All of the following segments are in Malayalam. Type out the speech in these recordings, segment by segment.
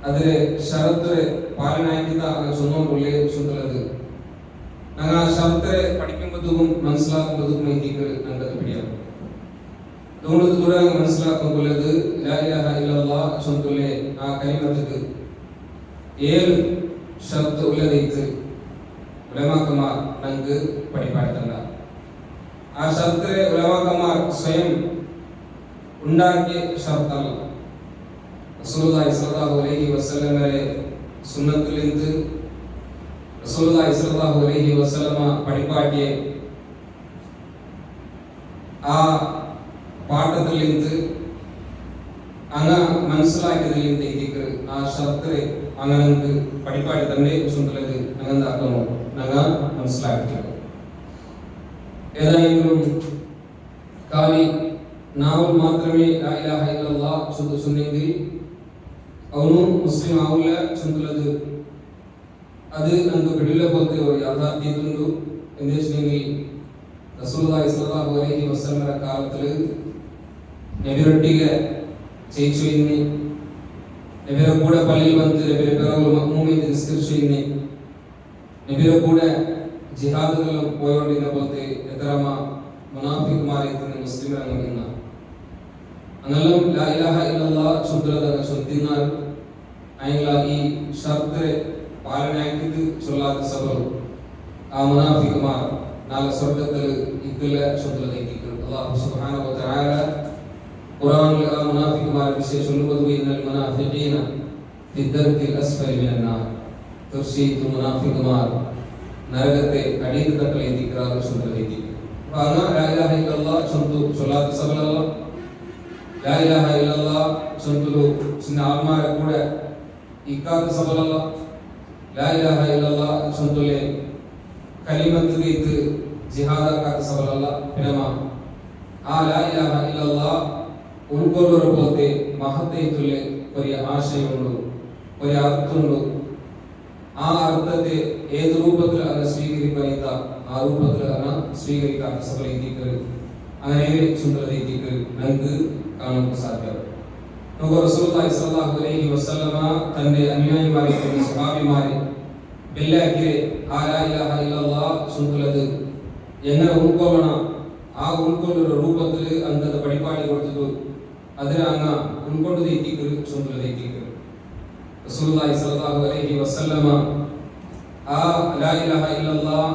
ಆದರೆ ಷರತ್ತರೆ ಪಾಲನೆ ಆಗಿದ್ದ ಚೊನ್ನೋಳ್ಳೆ ಸುಂದರದು ನಂಗೆ ಆ ಷರತ್ತರೆ പഠിക്കുമ്പോഴതും മനസ്സിലാക്കുമ്പോഴതും എനിക്ക് നല്ലത് പിടിയാണ് അതുകൊണ്ട് ദൂരെ മനസ്സിലാക്കുമ്പോഴത് ലാ ഇലാഹ ഇല്ലല്ലാഹ് ചൊല്ലുല്ലേ ആ കലിമത്തുക്ക് 7 ഷർത്ത് ഉള്ളതൈത്ത് ഉലമാക്കന്മാർ നമുക്ക് പഠിപ്പാടുത്തല്ല. ആ ഷർത്തിലെ ഉലമാക്കന്മാർ സ്വയം ഉണ്ടാക്കിയ ഷർത്തല്ല. റസൂലുള്ളാഹി സ്വല്ലല്ലാഹു അലൈഹി വസല്ലമയുടെ സുന്നത്തിൽ നിന്ന് റസൂലുള്ളാഹി സ്വല്ലല്ലാഹു അലൈഹി വസല്ലമ പഠിപ്പാട്ടിയ ആ പാഠത്തിൽ നിന്ന് അങ്ങ് മനസ്സിലാക്കിയതിൽ നിന്ന് ഇതിക്ക് ആ ഷർത്തിലെ അങ്ങനെ പഠിപ്പാടി തന്നെ ചുണ്ടത് അങ്ങനെന്താക്കണോ ഞങ്ങൾ മനസ്സിലാക്കിയത്. ഏതായെങ്കിലും കാലി നാവൽ മാത്രമേ ലാ ഇലാഹ ഇല്ലല്ലാഹ് ചൊന്നെങ്കിൽ ಅವನು ಮುಸ್ಲಿಂ ಆವುಲ್ಲ ಚುಂತಲದು ಅದು ನಂದು ಬಿಡಿಲ್ಲ ಬೋlte യാഥാർത്ഥ്യത്തുണ്ട്. എന്ന് വെച്ചിട്ടുണ്ടെങ്കിൽ റസൂലുള്ളാഹി സ്വല്ലല്ലാഹു അലൈഹി വസല്ലമയുടെ കാലത്തിൽ നബിയൊട്ടിಗೆ ചെയ്യിച്ചു ഇന്ന് നബിയുടെ കൂടെ പള്ളിയിൽ വന്ന് നബിയുടെ പിറകിൽ മഅ്മൂമിൽ നിസ്കരിച്ചു ഇന്ന് നബിയുടെ കൂടെ ജിഹാദുകളിൽ പോയോണ്ടിരുന്ന പോലത്തെ എത്രമ മുനാഫിക്കുമാരായിരുന്നു മുസ്ലിമരംഗമെന്ന അങ്ങനെല്ലാം ലാ ഇലാഹ ഇല്ലല്ലാഹ് ചൊല്ലದಾಗ ചൊല്ലിനാൽ അയങ്ങള ഈ ഷർത്തിനെ പാലനയാക്കിയിട്ട് ചൊല്ലാത്ത സബರು ആ മുനാഫിക്കുമാർ നാളെ സ്വർഗ്ഗത്തിൽ ഇക്കില്ല ചൊല്ലതേക്കിക്കും. അല്ലാഹു സുബ്ഹാനഹു വ തആല ഖുർആനിൽ ആ മുനാഫിക്കുമാരെ വിശേഷം ചൊല്ലുമ്പോൾ ഇന്നൽ മുനാഫിഖീന ഫി ദർക്കിൽ അസ്ഫലി മിനൻ നാർ തീർച്ചയായിട്ടും മുനാഫിക്കുമാർ നരകത്തെ അടിയിൽ തട്ടിലേക്കിറാതെ ചൊല്ലതേക്കിക്കും. അപ്പോൾ അങ്ങ് ലാ ഇലാഹ ഇല്ലല്ലാഹ് ചൊല്ലാത്ത സബറല്ല ലാ ഇലാഹ ഇല്ലല്ലാഹ് ചൊല്ലു ചിന്ന ആത്മാരെ കൂടെ ഇക്കാത്ത സബറല്ല ലാ ഇലാഹ ഇല്ലല്ലാഹ് ചൊല്ലുലെ കലിമത്തുകൈത്ത് ജിഹാദാക്കാത്ത സബറല്ല പിന്നമ ആ ലാ ഇലാഹ ഇല്ലല്ലാഹ് ഉൾക്കൊള്ളുന്ന പോലത്തെ മഹത്വത്തുള്ള ഒരു ആശയമുണ്ട്, ഒരു അർത്ഥമുണ്ട്. ആ അർത്ഥത്തെ ഏത് രൂപത്തിൽ അത് സ്വീകരിക്കുന്ന ആ രൂപത്തിൽ അത് സ്വീകരിക്കാത്ത സബറേക്ക് അങ്ങനെ ചുണ്ടതേക്ക് നമുക്ക് കാണാൻ സാധ്യത. നമുക്ക് റസൂലുള്ളാഹി സ്വല്ലല്ലാഹു അലൈഹി വസല്ലമ തന്റെ അനുയായിമാരെ സ്വഹാബിമാരെ ബില്ലാഹിരെ ആ ലാ ഇലാഹ ഇല്ലല്ലാഹ് ചൊല്ലുന്നത് എങ്ങനെ ഉൾക്കൊള്ളണം, ആ ഉൾക്കൊള്ളുന്ന രൂപത്തിൽ അന്തത് പഠിപ്പാടി കൊടുത്തത് അതിനെ അങ്ങ് ഉൾക്കൊണ്ടതേക്ക് ചൊല്ലുന്നതേക്ക് റസൂലുള്ളാഹി സ്വല്ലല്ലാഹു അലൈഹി വസല്ലമ ആ ലാ ഇലാഹ ഇല്ലല്ലാഹ്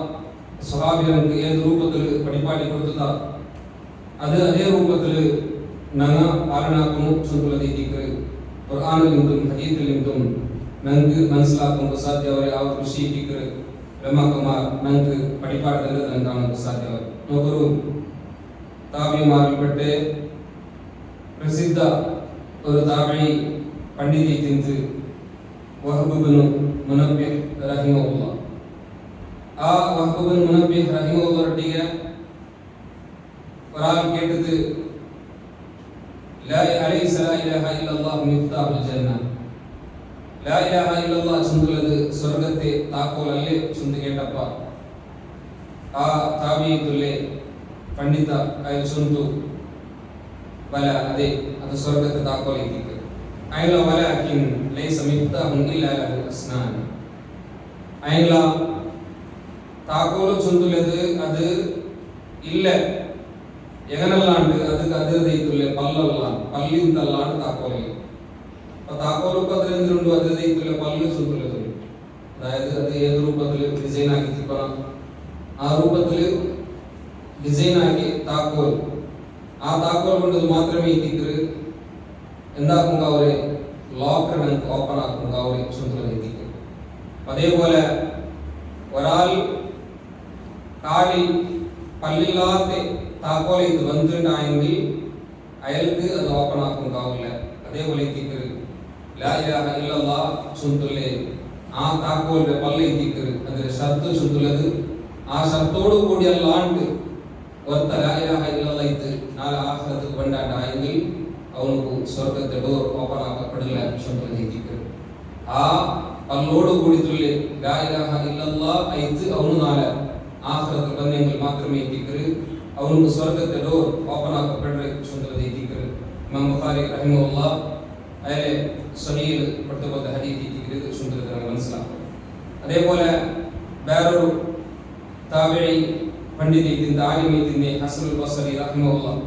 സ്വഹാബികൾക്ക് ഏത് രൂപത്തിൽ പഠിപ്പാടി കൊടുത്തതാ അത് അതേ രൂപത്തിൽ ഞങ്ങൾ പാലനാക്കുന്നു ചൊല്ലുന്നതേക്ക് ഖുർആനിൽ നിന്നും ഹദീസിൽ നിന്നും ഞങ്ങൾക്ക് മനസ്സിലാക്കുമ്പോൾ സാധ്യവരെ ആ വിഷയിക്ക് ഉലമാക്കന്മാർ ഞങ്ങൾക്ക് പഠിപ്പാട് തന്നെ കാണാൻ സാധ്യത. നോക്കൊരു താബിമാരിൽപ്പെട്ട പ്രസിദ്ധ ഒരു താബി പണ്ഡിതീ വഹബ് ബിൻ മുനബ്ബിഹ് റഹിമഹുല്ലാഹ്. ആ വഹബ് ബിൻ മുനബ്ബിഹ് റഹിമഹുല്ലാഹ് ഒരാൾ കേട്ടത് അലൈസ ലാ ഇലാഹ ഇല്ലല്ലാഹ് മിഫ്താഹുൽ ജന്ന, ലാ ഇലാഹ ഇല്ലല്ലാഹ് ചൊല്ലുന്നത് സ്വർഗ്ഗത്തെ താക്കോലല്ലേ ചൊല്ല് കേട്ടപ്പ ആ താബിഈത്തുലെ പണ്ഡിത അയാൾ ചൊല്ലുന്നു ബല അതെ അത് സ്വർഗ്ഗത്തെ താക്കോലേക്ക് അയാൾ വലാകിൻ ലൈസ മിഫ്താഹുൻ ഇല്ലാ ലഹു അസ്നാൻ. അയാൾ താക്കോല് ചൊല്ലുന്നത് അത് ഇല്ല എങ്ങനല്ലാണ്ട് അത് അതിർദൈത്തുള്ള പല്ലല്ല പല്ലിന്തല്ലാണ് താക്കോല്. അപ്പൊ താക്കോലൊക്കെ അതിലെന്തുണ്ട് അതിർദൈത്തുള്ള പല്ല് ചൊല്ലുന്നത്, അതായത് അത് ഏത് രൂപത്തിൽ ഡിസൈൻ ആക്കിക്കണം ആ രൂപത്തിൽ ഡിസൈൻ ആക്കി താക്കോൽ ആ താക്കോൽ കൊണ്ട് മാത്രമേ എത്തിക്കറ് എന്താക്കുക അവരെ ലോക്കർ ഓപ്പൺ ആക്കുക അവരെ ചൊല്ലുന്നത് എത്തിക്കും. അതേപോലെ ഒരാൾ കാലിൽ പല്ലില്ലാത്ത താക്കോലെ ഇത് വന്നിട്ടുണ്ടായെങ്കിൽ അയാൾക്ക് അത് ഓപ്പൺ ആക്കുന്നുണ്ടാവില്ല. അതേപോലെ എത്തിക്കറ് ലാ ഇലാഹ ഇല്ലല്ലാഹ് ചൊല്ലുല്ലേ ആ താക്കോലിന്റെ പല്ല് എത്തിക്കറ് അതിന്റെ ഷർത്ത് ചൊല്ലുള്ളത് ആ ഷർത്തോട് കൂടി അല്ലാണ്ട് ഒത്ത ലാ ഇലാഹ ഇല്ലല്ലാഹ് ഇത് നാളെ ആഖിറത്തിൽ കൊണ്ടാണ്ടായെങ്കിൽ അവനക്ക് സ്വർഗ്ഗത്തെ ഡോർ ഓപ്പൺ ആക്കപ്പെടില്ല ചൊല്ലുന്നത് എത്തിക്കറ്. ആ പല്ലോട് കൂടി ലാ ഇലാഹ ഇല്ലല്ലാഹ് ഇത് അവന് നാളെ ആഖിറത്തിൽ വന്നെങ്കിൽ മാത്രമേ എത്തിക്കറ് ಅವನು ಸ್ವರ್ಗದ ಡೋರ್ ಓಪನ್ ಆಗಪಡ್ರೆ ಚಂದ್ರದ ಇದಿಕರು. ಇಮಾಮ್ ಬುಖಾರಿ ರಹಿಮಹುಲ್ಲಾಹ್ ಅಯಲೆ സ്വഹീൽ പെട്ടുപോലത്തെ ഹദീസ് ഇത് ചുണ്ടത് മനസ്സിലാക്കും. അതേപോലെ വേറൊരു താബിഈ പണ്ഡിതത്തിന്റെ ആലിമീത്തിന്റെ ഹസനുൽ ബസ്രി റഹിമഹുല്ലാഹ്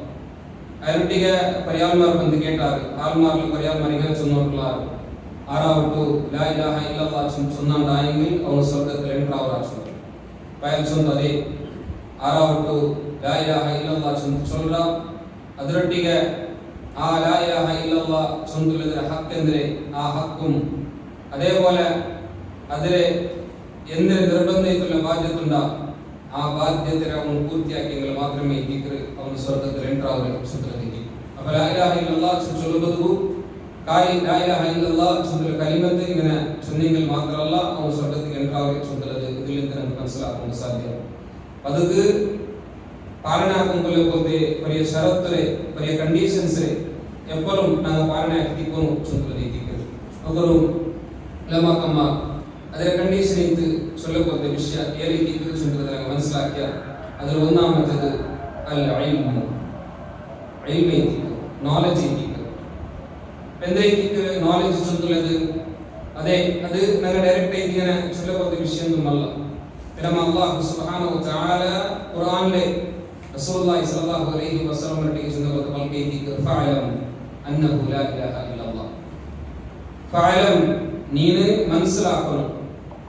അയാളൊട്ടിಗೆ ಪರಿಯಾಲ್ಮಾರ್ ಬಂದು ಕೇಟಾರು ಆಲ್ಮಾರ್ಲು ಪರಿಯಾಲ್ಮಾರ್ ಇങ്ങനെ ചൊന്നോട്ടുള്ളാರು ആറാവട്ടു ലാ ഇലാഹ ഇല്ലല്ലാഹ് ചൊന്നാണ്ടായെങ്കിൽ അവൻ സ്വർഗ്ഗത്തിൽ എൻട്രി ആവറാച്ചു. പയൽ ചൊന്നു അതെ ആറാവട്ടു ലാ ഇലാഹ ഇല്ലല്ലാഹ് ചൊല്ല ಅದರೊಟ್ಟಿಗೆ ಆ ಲಾ ಇಲಾಹ ಇಲ್ಲಲ್ಲಾಹ್ ಚೊಂದುಲದರ ಹಕ್ಕೆಂದ್ರೆ ಆ ಹಕ್ಕುಂ അതേപോലെ അതിലെ എന്തിന് നിർബന്ധിക്കുന്ന ബാധ്യതയുണ്ട ആ ബാധ്യതയെ അവൻ പൂർത്തിയാക്കിയെങ്കിൽ മാത്രമേ ദിക്ർ അവൻ സ്വർഗ്ഗത്തിൽ എൻട്രി ആവുകയുള്ളൂ. അപ്പോൾ ലാ ഇലാഹ ഇല്ലല്ലാഹ് ചൊല്ലുമ്പോൾ കായി ലാ ഇലാഹ ഇല്ലല്ലാഹ് ചൊല്ലുന്ന കലിമത്ത് ഇങ്ങനെ ചൊന്നെങ്കിൽ മാത്രമല്ല അവൻ സ്വർഗ്ഗത്തിൽ എൻട്രി ആവുകയുള്ളത്. ഇതിൽ നിന്ന് നമുക്ക് മനസ്സിലാക്കാൻ സാധ്യമാണ്. ಅದಕ್ಕೆ ಪಾಲನೆ ಹಾಕೊಂಡ್ಕೊಳ್ಳೆ ಹೋದೆ ಬರಿಯ ಷರತ್ತರೆ ಬರಿಯ ಕಂಡೀಷನ್ಸ್ರೆ ಎಪ್ಪಲು ನಾವು ಪಾಲನೆ ಹಾಕಿಕೊಂಡು ಚೊಂದಲೈತಿಗೆ ಅವರು ಲಮಕಮ್ಮ ಅದರ ಕಂಡೀಷನ್ ಇತ್ತು ಚೊಲ್ಲಕೋದೆ ವಿಷಯ ಏ ರೀತಿ ಚೊಂದಲದಾಗ മനസ്സിലാക്കിയ ಅದರ ഒന്നാമത്തേത് അൽ ഇൽമു ഇൽമൈതിക്ക് നോളജ് ഇത്തിക്ക് എന്തെയ്തിക്ക് നോളജ് ചൊല്ലുന്നത് അതെ അത് ഞങ്ങൾ ഡയറക്റ്റ് ആയിട്ട് ഇങ്ങനെ ചൊല്ലಕೋದೆ വിഷയമൊന്നുമല്ല. പിന്നെ അല്ലാഹു സുബ്ഹാനഹു വ തആല ഖുർആനിലെ റസൂലുള്ളാഹി സ്വല്ലല്ലാഹു അലൈഹി വസല്ലം ന്റെ ചെന്നപ്പോൾ പൽകേതിക്ക് ഫഅലം അന്നഹു ലാ ഇലാഹ ഇല്ലല്ലാഹ് ഫഅലം നീന മനസ്സിലാക്കണം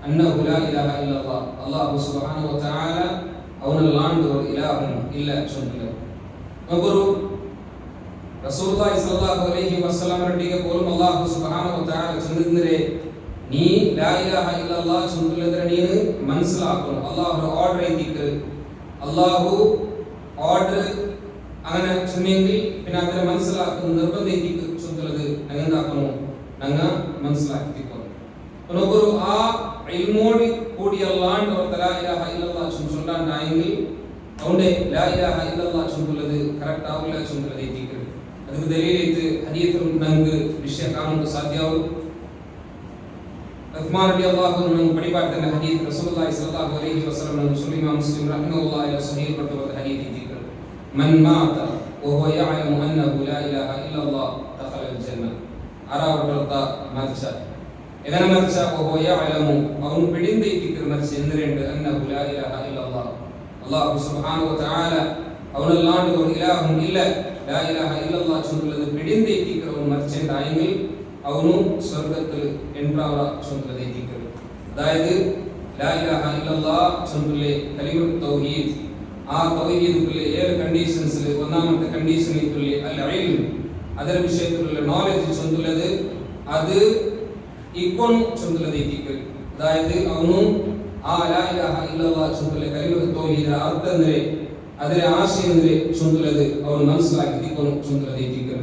അന്നഹു ലാ ഇലാഹ ഇല്ലല്ലാഹ് അല്ലാഹു സുബ്ഹാനഹു വ തആല അവനല്ലാണ്ട് ഒരു ഇലാഹും ഇല്ല ചൊല്ലുന്നത്. നോക്കൂ റസൂലുള്ളാഹി സ്വല്ലല്ലാഹു അലൈഹി വസല്ലം ന്റെ പോലും അല്ലാഹു സുബ്ഹാനഹു വ തആല ചൊല്ലുന്നരെ നീ ലാ ഇലാഹ ഇല്ലല്ലാഹ് ചൊല്ലുന്നരെ നീ മനസ്സിലാക്കണം. അല്ലാഹു ഓർഡർ ചെയ്തിട്ട് അല്ലാഹു ഓർഡർ അങ്ങനെ ചൊന്നെങ്കിൽ പിന്നെ അതിനെ മനസ്സിലാക്കുന്ന നിർബന്ധിക്ക് ചൊല്ലുന്നത് ഞങ്ങൾ എന്താക്കണം ഞങ്ങൾ മനസ്സിലാക്കിക്കോ. നോക്കൂ ആ ഇൽമോട് കൂടിയല്ലാണ്ട് ലാ ഇലാഹ ഇല്ലല്ലാഹ് ചൊല്ലാണ്ടായെങ്കിൽ അവന്റെ ലാ ഇലാഹ ഇല്ലല്ലാഹ് ചൊല്ലുന്നത് കറക്റ്റ് ആവില്ല ചൊല്ലുന്നത് എത്തിക്കും. ಅದಕ್ಕೆ ದಲೀಲಿತ್ತು ಹದೀತ್ ನಂಗೆ ವಿಷಯ ಕಾಣಲು ಸಾಧ್ಯವು. ಉಸ್ಮಾನ್ ರಲಿಯಲ್ಲಾಹು ಅನ್ಹು ಪಡಿಪಾಡ್ತನ ಹದೀತ್ ರಸೂಲುಲ್ಲಾಹಿ ಸ್ವಲ್ಲಲ್ಲಾಹು ಅಲೈಹಿ ವಸಲ್ಲಂ ನ ಸುಲೈಮಾನ್ ಮುಸ್ಲಿಮ್ ರಹಿಮಹುಲ್ಲಾಹ್ ಇಲ ಸಹೀಹ್ ಪಟ್ಟುವ ಹದೀತ್ ಇದ್ದಿತ್ತು. ಮನ್ ಮಾತ ವಹುವ ಯಅಲಮು ಅನ್ನಹು ಲಾ ಇಲಾಹ ಇಲ್ಲಲ್ಲಾಹ್ ದಖಲ ಅಲ್ ಜನ್ನah. ಆರಾವಟದ ಮರ್ಚ ಇದನ ಮರ್ಚ ವಹುವ ಯಅಲಮು ಅವನು ಬಿಡಿಂದೆ ಇದ್ದಿತ್ತು ಮರ್ಚ ಎಂದರೆಂದು ಅನ್ನಹು ಲಾ ಇಲಾಹ ಇಲ್ಲಲ್ಲಾಹ್ ಅಲ್ಲಾಹು ಸುಬ್ಹಾನಹು ವ ತಆಲ ಅವನಲ್ಲಾಂಡು ഒരു ഇലാഹും ഇല്ല ലാ ഇലാഹ ഇല്ലല്ലാഹ് ചൊല്ലുന്നത് പിടിന്തെ ഇത്തിക്കവൻ മരിച്ചെങ്കിൽ അവനു സ്വർഗ്ഗത്തിൽ എൻട്രാവ ചൊല്ലുന്നത് ഇത്തിക്കൽ. അതായത് ലാ ഇലാഹ ഇല്ലല്ലാഹ് ചൊല്ലുലെ കലിമത്ത് തൗഹീദ് ആ തൗഹീദിലെ 7 കണ്ടീഷൻസിൽ ഒന്നാമത്തെ കണ്ടീഷൻ ഇത്തുലെ അൽ ഇൽം ಅದರ ವಿಷಯത്തിലുള്ള നോളജ് ചൊല്ലുന്നത് അത് ഇക്കോൺ ചൊല്ലുന്നത് ഇത്തിക്കൽ. അതായത് അവനു ആ ലാ ഇലാഹ ഇല്ലല്ലാഹ് ചൊല്ലുലെ കലിമത്ത് തൗഹീദിന്റെ അർത്ഥം എന്തിനെ ಅದರ ಆಶಯಂದ್ರೆ ಚೊಂದುಲದು ಅವನು മനസ്സിലാക്കി തിക്കൊന്നു ചൊല്ലുന്നത് ഇത്തിക്കൽ.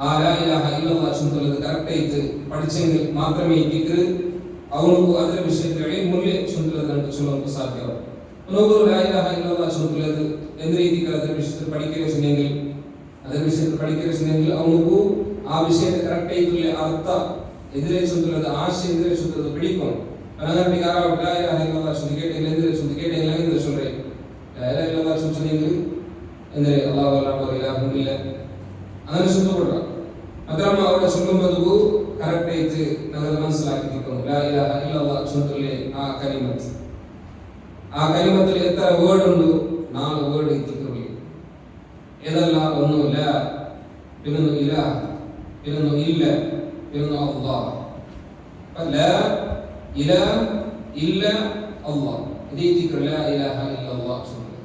ആ ലാ ഇലാഹ ഇല്ലല്ലാഹ് ചൊല്ലുന്നത് കറക്റ്റ് ആയിട്ട് പഠിച്ചെങ്കിൽ മാത്രമേ ഇത്തിക്കൽ അവനു ಅದರ ವಿಷಯത്തിൽ ഇൽമുlle ചൊല്ലുന്നത് ಅಂತ ചൊല്ലാൻ സാധ്യമാകും. നോക്കൂ ലാ ഇലാഹ ഇല്ലല്ലാഹ് ചൊല്ലുന്നത് എന്ത് രീതിയിൽ ಅದರ വിഷയത്തിൽ പഠിക്കുകയെങ്കിൽ ಅದರ വിഷയത്തിൽ പഠിക്കുകയെങ്കിൽ അവനു ആ വിഷയത്തെ കറക്റ്റ് ആയിട്ടുള്ള അർത്ഥ എതിരെ ചൊല്ലുന്നത് ആശയം എതിരെ ചൊല്ലുന്നത് പിടിക്കണം. അങ്ങനെ ലാ ഇലാഹ ഇല്ലല്ലാഹ് ചൊല്ലിക്കേട്ടെങ്കിൽ എന്തിരെ ചൊല്ലിക്കേട്ടെങ്കിൽ എന്തിരെ ചൊല്ലേ ലാ ഇലാഹ ഇല്ലല്ലാഹ് ചൊല്ലുന്നെങ്കിൽ എന്തിരെ അല്ലാഹു അല്ലാഹു ഇലാഹു ഇല്ല അങ്ങനെ ചൊല്ലുകൊള്ളുക. മാത്രമല്ല അവിടെ ചൊല്ലുമ്പോൾ കറക്റ്റ് ആയിട്ട് നമ്മൾ മനസ്സിലാക്കിയിരിക്കുന്നു ലാ ഇലാഹ ഇല്ലല്ലാഹ് ചൊല്ലുലെ ആ കലിമത്ത്. ആ കലിമത്തിൽ എത്ര വേർഡ് ഉണ്ട്? 4 വേർഡ് എത്തിക്കുള്ളൂ. ഏതല്ല? ഒന്ന് ലാ, പിന്നൊന്ന് ഇലാഹ, പിന്നൊന്ന് ഇല്ല, പിന്നൊന്ന് അല്ലാഹ്. ലാ ഇലാഹ ഇല്ല അല്ലാഹ് ഇതേ ദിക്ർ ലാ ഇലാഹ ഇല്ലല്ലാഹ് ചൊല്ലുക.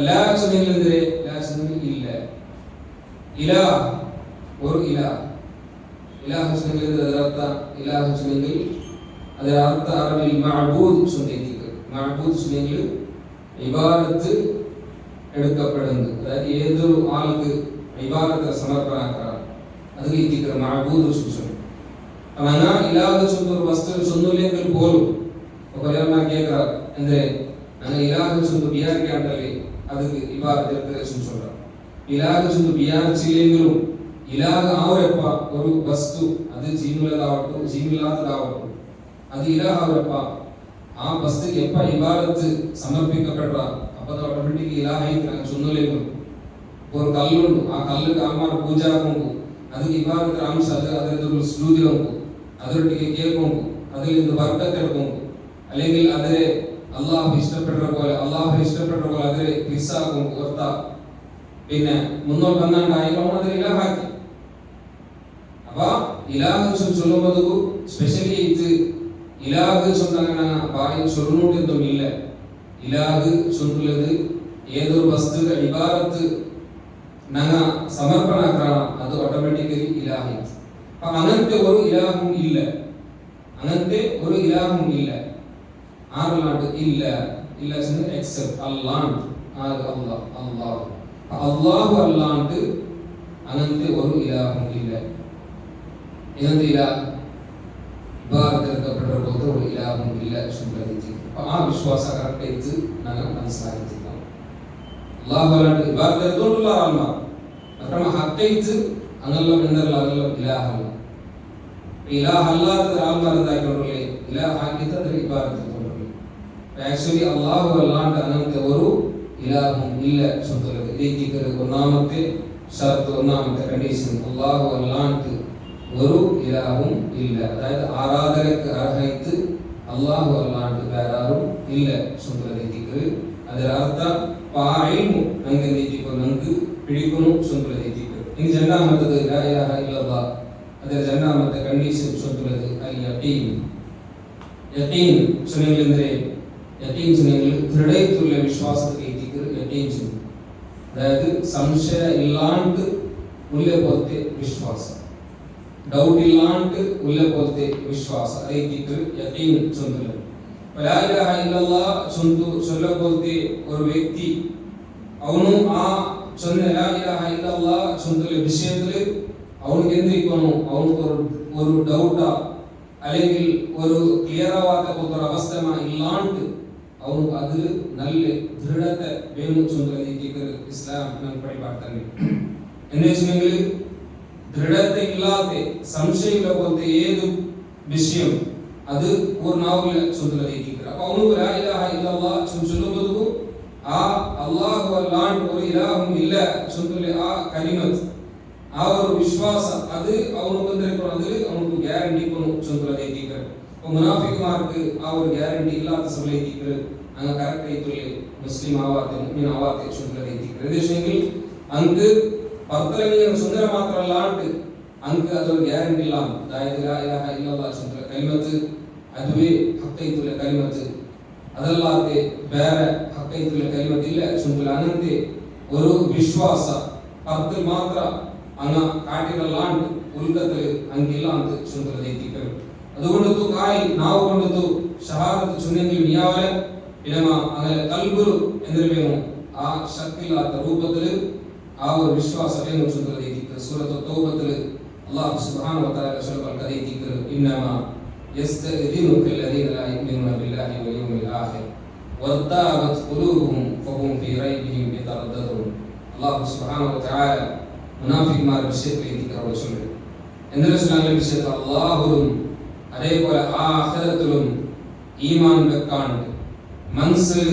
ലാ ചൊല്ലുന്നെങ്കിൽ എന്തിരെ? ലാ ചൊല്ലുന്നെങ്കിൽ ഇല്ല. ഇലാഹ് ഒരു ഇലാഹ്. ഇലാഹ് ചൊല്ലുന്നെങ്കിൽ അതിന്റെ അർത്ഥം ഇലാഹ് ചൊല്ലുന്നെങ്കിൽ അതിന്റെ അർത്ഥം അറബിയിൽ മഅബൂദ് ചൊല്ലുന്നെങ്കിൽ മഅബൂദ് ചൊല്ലുന്നെങ്കിൽ ഇബാദത്ത് എടുക്കപ്പെടുന്നത്. അതായത് ഏതൊരു ആൾക്ക് ഇബാദത്ത് സമർപ്പണാക്കണം അത് ഈ ദിക്ർ മഅബൂദ് ചൊല്ലുന്നു. അങ്ങനെ ഇലാഹ് ചൊല്ലുന്ന വസ്തു ചൊല്ലുന്നില്ലെങ്കിൽ പോലും പറയാൻ കേൾക്കാം എന്തേ അങ്ങനെ ഇലാഹ് ചൊല്ലു വിചാരിക്കാണ്ടല്ലേ ಅದಕ್ಕೆ ಇಬಾದತ್ ಸುಳ್ಳ ಇಲಾಹ ಚಂದು ಬಿಯಾರ್ಚಿಲೆಂಗಲು ಇಲಾಹ ಅವರಪ್ಪ ഒരു ವಸ್ತು ಅದು ಜೀವನದಾವಟ್ಟು ಜೀವನಲಾದದಾವಟ್ಟು ಅದು ಇಲಾಹ ಅವರಪ್ಪ ಆ ವಸ್ತುಗೆ ಎಪ್ಪ ಇಬಾದತ್ ಸಮರ್ಪಿಕಪಟ್ಟ ಅಪ್ಪದ ಆಟೋಮೆಟಿಕ್ ಇಲಾಹ ಐತಿ ನಾನು ಚೊನ್ನಲೇನು ஒரு கல்லுண்டு ಆ ಕಲ್ಲುಗೆ ಆಮಾರ ಪೂಜಾ ಕೊಂಕು ಅದಕ್ಕೆ ಇಬಾದತರ ಅಂಶ ಅದರದ್ದು ಸ್ಲೂದಿ ಉಂಟು, ಅದರೊಟ್ಟಿಗೆ ಕೇಳ್ಕೊಂಡು അതിൽ വർക്കത്തെടുക്കും, അല്ലെങ്കിൽ അതിനെ അള്ളാഹു ഇഷ്ടപ്പെട്ട പോലെ അതിനെ മിസ്സാക്കും ഓർത്ത പിന്നെ മുന്നോട്ട് വന്നാണ്ടായാലും അതിൽ ഇലാഹാക്കി. അപ്പൊ ഇലാഹ് ചൊല്ലുമ്പോൾ സ്പെഷ്യലി ഇത് ഇലാഹ് ചൊന്നങ്ങനെ ബായി ചൊല്ലുന്നോട്ടൊന്നും ഇല്ല. ഇലാഹ് ചൊല്ലുന്നത് ഏതൊരു വസ്തുക്കൾ ഇബാദത്ത് നങ്ങ സമർപ്പണാക്കണം, അത് ഓട്ടോമാറ്റിക്കലി ഇലാഹി. അപ്പൊ അങ്ങനത്തെ ഒരു ഇലാഹും ഇല്ല, അങ്ങനത്തെ ഒരു ഇലാഹും ഇല്ല. ആരല്ലാണ്ട് ഇല്ല ഇല്ല എക്സെപ്റ്റ് അല്ലാണ്ട് അള്ളാഹു അല്ലാണ്ട് അങ്ങനത്തെ ഒരു ഇലാഹും ഇല്ല. ഇങ്ങനത്തെ ഇലാഹ് ഇബാദത്തെടുക്കപ്പെട്ട പോലത്തെ ഒരു ഇലാഹും ഇല്ല. അപ്പൊ ആ വിശ്വാസം കറക്റ്റ് ഞങ്ങൾ മനസ്സിലാക്കിയിരിക്കണം. അള്ളാഹു അല്ലാണ്ട് ഇബാദത്തെടുത്തോണ്ടുള്ള ആൾമാർ മാത്രമേ ഹക്കൈത്ത് അങ്ങനെല്ലാം എന്നുള്ള അതെല്ലാം ഇലാഹല്ല. ഇലാഹ് അല്ലാത്ത ആൾമാർ എന്താക്കിക്കൊണ്ടുള്ളേ ഇലാഹ് ആക്കിയിട്ട് അതിൽ ഇബാദത്ത്. ആക്ച്വലി അള്ളാഹു അല്ലാണ്ട് അങ്ങനത്തെ ഒരു ഇലാഹും ഇല്ല. ഇതിലേക്ക് ഒന്നാമത്തെ ഷർത്ത്, ഒന്നാമത്തെ കണ്ടീഷൻ, അള്ളാഹു അല്ലാണ്ട് ഒരു ഇലാഹും ഇല്ല. അതായത് ആരാധനക്ക് അർഹത്ത് അള്ളാഹു അല്ലാണ്ട് വേറാരും ഇല്ല. സ്വന്തത്തിക്ക് അതിനർത്ഥ ನಂಗೆ ನಂಗೆ പിടിക്കുന്നു സ്വന്തത്തിക്ക്. ഇനി രണ്ടാമത്തത് ലാ ഇലാഹ ഇല്ലല്ലാഹ്, ಅದರ രണ്ടാമത്തെ കണ്ടീഷൻ സ്വന്തത് അൽ യഖീൻ. യഖീൻ ചൊല്ലുന്നതിനെ യഖീൻ ചൊല്ലുന്നത് ദൃഢതയുള്ള വിശ്വാസത്തിലേക്ക് യഖീൻ ചൊല്ലും. അതായത് സംശയം ഇല്ലാണ്ട് ഉള്ള പോലത്തെ വിശ്വാസം, ഡൗട്ട് ഇല്ലാണ്ട് ഉള്ള പോലത്തെ വിശ്വാസം, അതേക്ക് യഖീൻ ചൊല്ലുന്നത്. ലാ ഇലാഹ ഇല്ലല്ലാഹ് ചൊല്ല പോലത്തെ ഒരു വ്യക്തി ಅವನು ಆ ಚೊನ್ನ ಲಾ ಇಲಾಹ ಇಲ್ಲಲ್ಲಾಹ್ ಚೊಂದಲ ವಿಷಯದಲ್ಲಿ ಅವನಿಗೆ എന്തിരിക്കുന്നു, അവനക്ക് ഒരു ഡൗട്ടാ അല്ലെങ്കിൽ ഒരു ക്ലിയറാവാത്ത ഒരു അവസ്ഥ ഇല്ലാണ്ട് അവനക്ക് അതിൽ നല്ല ദൃഢത്തെ വേണം ചൊന്നലേക്ക് ഇസ്ലാം നമ്മൾ പഠിപ്പാടുന്നു. എന്ന് വെച്ചിട്ടുണ്ടെങ്കിൽ ദൃഢത്തെ ഇല്ലാത്ത സംശയമില്ല പോലത്തെ ഏത് വിഷയം അത് പൂർണ്ണാവില്ല ചൊന്നലേക്ക്. അപ്പൊ അവനക്ക് ലാ ഇലാഹ ഇല്ലല്ലാഹ് ചൊല്ലുമ്പോൾ ആ അല്ലാഹു അല്ലാണ്ട് ഒരു ഇലാഹും ഇല്ല ചൊല്ലുന്ന ആ കലിമത്ത്, ആ ഒരു വിശ്വാസം അത് അവനക്ക് എന്തിരിക്കണം, അതിൽ അവനക്ക് ഗ്യാരണ്ടി ചൊല്ലുന്നതിലേക്ക്. അപ്പൊ മുനാഫിക്കുമാർക്ക് ആ ഒരു ഗ്യാരണ്ടി ഇല്ലാത്ത സമയത്തേക്ക് അങ്ങ് കറക്റ്റ് ആയിട്ടുള്ള മുസ്ലിം ആവാത്തെ മുഅ്മിൻ ആവാത്തെ ചൊല്ലുന്നതിലേക്ക്. ഏകദേശമെങ്കിൽ അങ്ങ് പർത്തലങ്ങിയ സുന്ദര മാത്രമല്ലാണ്ട് അങ്ങ് അതൊരു ഗ്യാരണ്ടി ഇല്ല. അതായത് ലാ ഇലാഹ ഇല്ലല്ലാഹ് ചൊല്ലുന്ന കലിമത്ത് അതുവേ ഹഖൈത്തുള്ള കലിമത്ത്, അതല്ലാതെ വേറെ ഹഖൈത്തുള്ള കലിമത്തില്ല ചൊല്ലുന്ന അങ്ങനത്തെ ഒരു വിശ്വാസ പർത്തിൽ മാത്ര അങ്ങ് കാട്ടിലല്ലാണ്ട് ഉൽക്കത്തില് അങ്കില്ല ಅಂತ ചൊല്ലുന്നതിലേക്ക്. അതുകൊണ്ടു കായി നാവ് കൊണ്ടു ഷഹാദത്ത് ചൊല്ലുന്നെങ്കിൽ നിയാവലെ പിന്നമ അങ്ങനെ കൽബുരു എന്തിരവേണു ആ ശക്തിയില്ലാത്ത രൂപത്തിൽ ആ ഒരു വിശ്വാസം വേണം ചൊല്ലുന്നതിലേക്ക്. സൂറത്ത് തൗബത്തിൽ അല്ലാഹു സുബ്ഹാനഹു വ തആല ചൊല്ലുന്ന കഥയിലേക്ക് ഇന്നമാ യസ്തഅദിനുക الذين لا يؤمنون بالله واليوم الآخر وارتابت قلوبهم فهم في ريبهم يترددون. അല്ലാഹു സുബ്ഹാനഹു വ തആല മുനാഫിക്കുമാരുടെ വിഷയത്തിലേക്ക് അവർ ചൊല്ലുന്നു. എന്തിനാണ് വിഷയത്തിൽ അല്ലാഹുവും അതേപോലെ ആഖിറത്തിലും ഈമാൻ വെക്കാണ്ട് മനസ്സിൽ